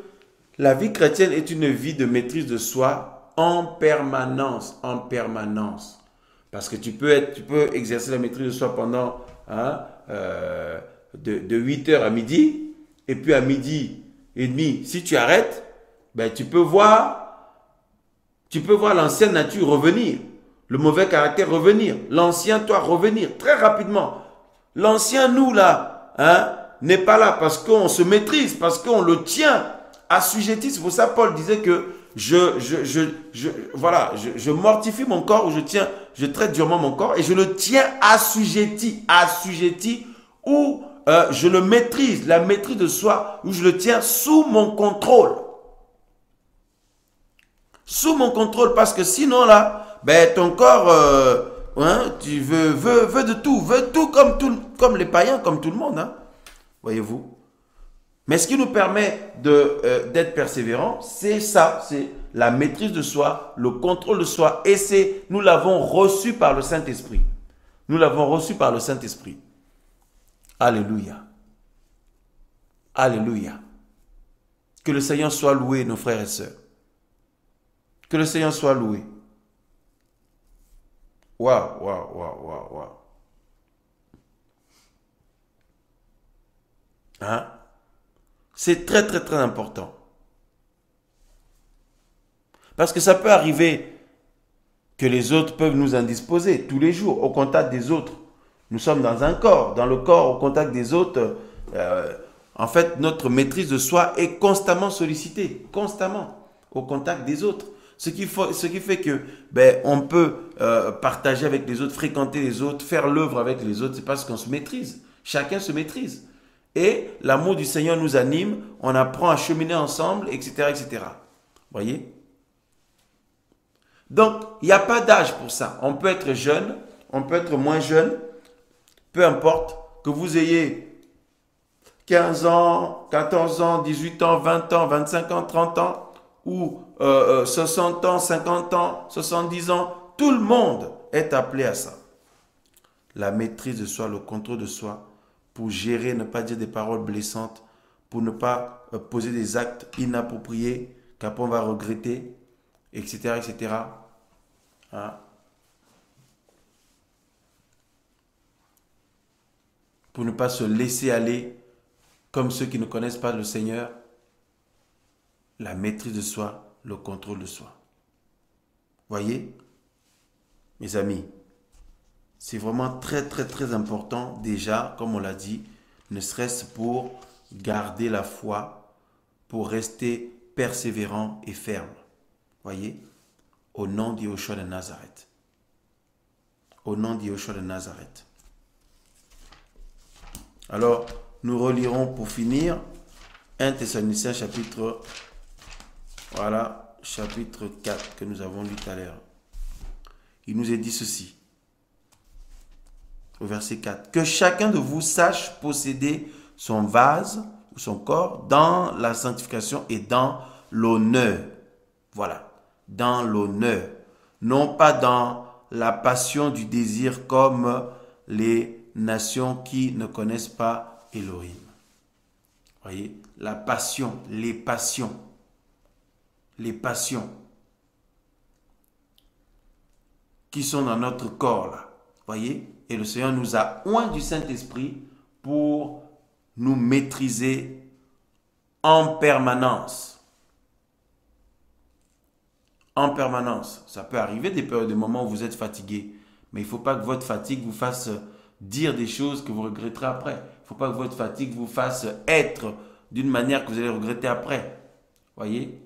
Speaker 1: la vie chrétienne est une vie de maîtrise de soi en permanence. Parce que tu peux exercer la maîtrise de soi pendant de 8h à midi, et puis à midi et demi, si tu arrêtes, ben tu peux voir l'ancienne nature revenir, le mauvais caractère revenir, l'ancien toi revenir très rapidement. L'ancien nous là, n'est pas là parce qu'on se maîtrise, parce qu'on le tient assujetti. C'est pour ça Paul disait que je mortifie mon corps, ou je traite durement mon corps et je le tiens assujetti, ou je le maîtrise, la maîtrise de soi, où je le tiens sous mon contrôle. Sous mon contrôle, parce que sinon là, ben ton corps, tu veux de tout, comme les païens, comme tout le monde, hein. Voyez-vous. Mais ce qui nous permet d'être persévérants, c'est ça, c'est la maîtrise de soi, le contrôle de soi. Et nous l'avons reçu par le Saint-Esprit. Nous l'avons reçu par le Saint-Esprit. Alléluia. Alléluia. Que le Seigneur soit loué, nos frères et sœurs. Que le Seigneur soit loué. Waouh, waouh, waouh, waouh, waouh. Hein? C'est très, très, très important. Parce que ça peut arriver que les autres peuvent nous indisposer tous les jours au contact des autres. Nous sommes dans un corps. Dans le corps, au contact des autres, en fait, notre maîtrise de soi est constamment sollicitée. Constamment au contact des autres. Ce qui fait que on peut partager avec les autres, fréquenter les autres, faire l'œuvre avec les autres. C'est parce qu'on se maîtrise. Chacun se maîtrise. Et l'amour du Seigneur nous anime. On apprend à cheminer ensemble, etc., etc. Voyez? Donc, il n'y a pas d'âge pour ça. On peut être jeune, on peut être moins jeune. Peu importe que vous ayez 15 ans, 14 ans, 18 ans, 20 ans, 25 ans, 30 ans, ou 60 ans, 50 ans, 70 ans, tout le monde est appelé à ça. La maîtrise de soi, le contrôle de soi, pour gérer, ne pas dire des paroles blessantes, pour ne pas poser des actes inappropriés qu'après on va regretter, etc., etc. Hein? Pour ne pas se laisser aller comme ceux qui ne connaissent pas le Seigneur. La maîtrise de soi, le contrôle de soi. Voyez, mes amis, c'est vraiment très, très, très important déjà, comme on l'a dit, ne serait-ce pour garder la foi, pour rester persévérant et ferme. Voyez, au nom de Yeshua de Nazareth. Au nom de Yeshua de Nazareth. Alors, nous relirons pour finir 1 Thessaloniciens chapitre 4 que nous avons lu tout à l'heure. Il nous est dit ceci, au verset 4. Que chacun de vous sache posséder son vase ou son corps dans la sanctification et dans l'honneur. Voilà, dans l'honneur. Non pas dans la passion du désir comme les nations qui ne connaissent pas Elohim. Voyez, la passion, les passions qui sont dans notre corps là. Voyez, et le Seigneur nous a oint du Saint-Esprit pour nous maîtriser en permanence. En permanence. Ça peut arriver des périodes, des moments où vous êtes fatigué, mais il ne faut pas que votre fatigue vous fasse dire des choses que vous regretterez après. Il ne faut pas que votre fatigue vous fasse être d'une manière que vous allez regretter après. Voyez?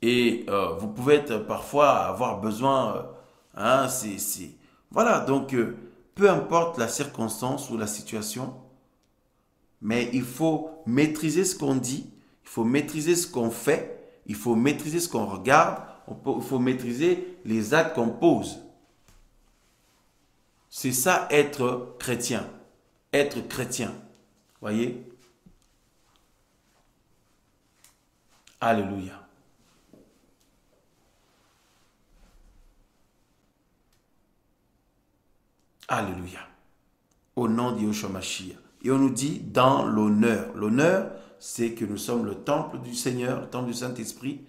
Speaker 1: Et vous pouvez parfois avoir besoin, voilà, donc peu importe la circonstance ou la situation, mais il faut maîtriser ce qu'on dit, il faut maîtriser ce qu'on fait, il faut maîtriser ce qu'on regarde, il faut maîtriser les actes qu'on pose. C'est ça être chrétien. Être chrétien. Voyez? Alléluia. Alléluia. Au nom de Yeshua Mashiach. Et on nous dit dans l'honneur. L'honneur, c'est que nous sommes le temple du Seigneur, le temple du Saint-Esprit.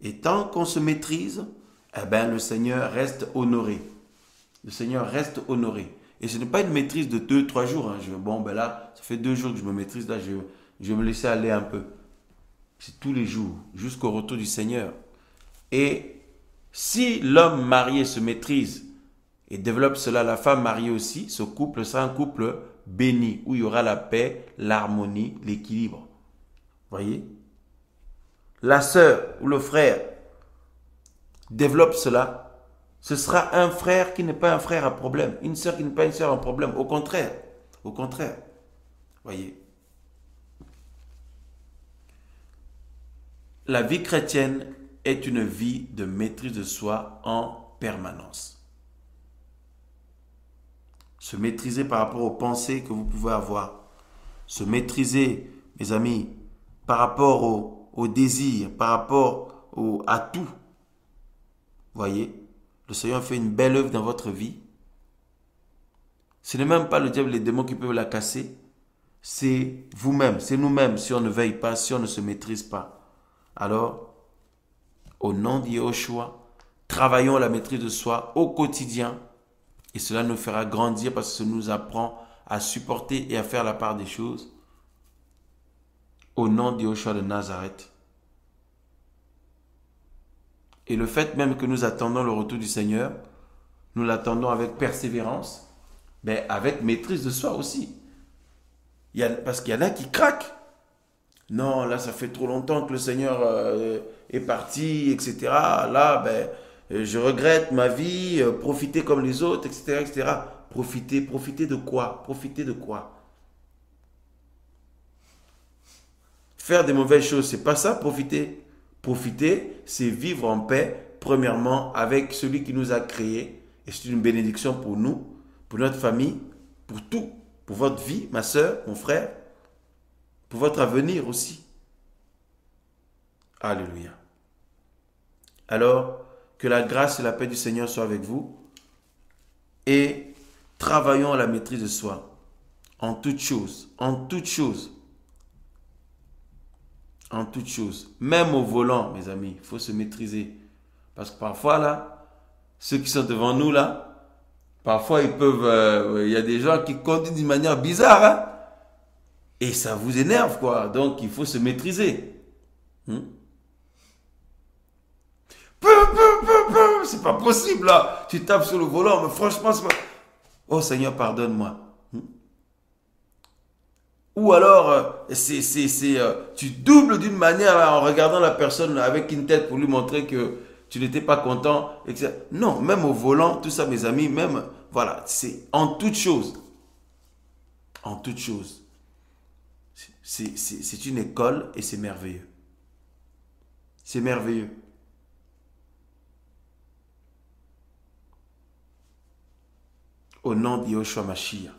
Speaker 1: Et tant qu'on se maîtrise, le Seigneur reste honoré. Le Seigneur reste honoré. Et ce n'est pas une maîtrise de 2-3 jours. Là, ça fait 2 jours que je me maîtrise. Là, je vais me laisser aller un peu. C'est tous les jours, jusqu'au retour du Seigneur. Et si l'homme marié se maîtrise et développe cela, la femme mariée aussi, ce couple sera un couple béni, où il y aura la paix, l'harmonie, l'équilibre. Voyez? La sœur ou le frère développe cela, ce sera un frère qui n'est pas un frère à problème, une sœur qui n'est pas une sœur à problème. Au contraire. Voyez? La vie chrétienne est une vie de maîtrise de soi en permanence. Se maîtriser par rapport aux pensées que vous pouvez avoir. se maîtriser, mes amis, par rapport au désir, par rapport à tout. Voyez, le Seigneur fait une belle œuvre dans votre vie. Ce n'est même pas le diable et les démons qui peuvent la casser. C'est vous-même, c'est nous-mêmes si on ne veille pas, si on ne se maîtrise pas. Alors, au nom de Yahushua, travaillons à la maîtrise de soi au quotidien et cela nous fera grandir parce que ça nous apprend à supporter et à faire la part des choses. Au nom de Yahushua de Nazareth. Et le fait même que nous attendons le retour du Seigneur, nous l'attendons avec persévérance, mais avec maîtrise de soi aussi. Parce qu'il y en a qui craquent. Non, là, ça fait trop longtemps que le Seigneur est parti, etc. Là, je regrette ma vie, profiter comme les autres, etc., etc. Profiter de quoi? Profiter de quoi? Faire des mauvaises choses, c'est pas ça, profiter. Profiter, c'est vivre en paix, premièrement, avec celui qui nous a créés. Et c'est une bénédiction pour nous, pour notre famille, pour tout. Pour votre vie, ma soeur, mon frère, pour votre avenir aussi. Alléluia. Alors, que la grâce et la paix du Seigneur soient avec vous et travaillons à la maîtrise de soi en toutes choses, en toutes choses. En toutes choses. Même au volant, mes amis, il faut se maîtriser. Parce que parfois, là, ceux qui sont devant nous, là, parfois, ils peuvent... y a des gens qui conduisent d'une manière bizarre, hein? Et ça vous énerve, quoi. Donc, il faut se maîtriser. C'est pas possible, là. Tu tapes sur le volant, mais franchement, c'est pas... Oh, Seigneur, pardonne-moi. Ou alors, tu doubles d'une manière là, en regardant la personne avec une tête pour lui montrer que tu n'étais pas content. Etc. Non, même au volant, tout ça, mes amis, même, voilà, c'est en toute chose. En toute chose. C'est une école et c'est merveilleux. C'est merveilleux. Au nom de Yahushua Mashiach.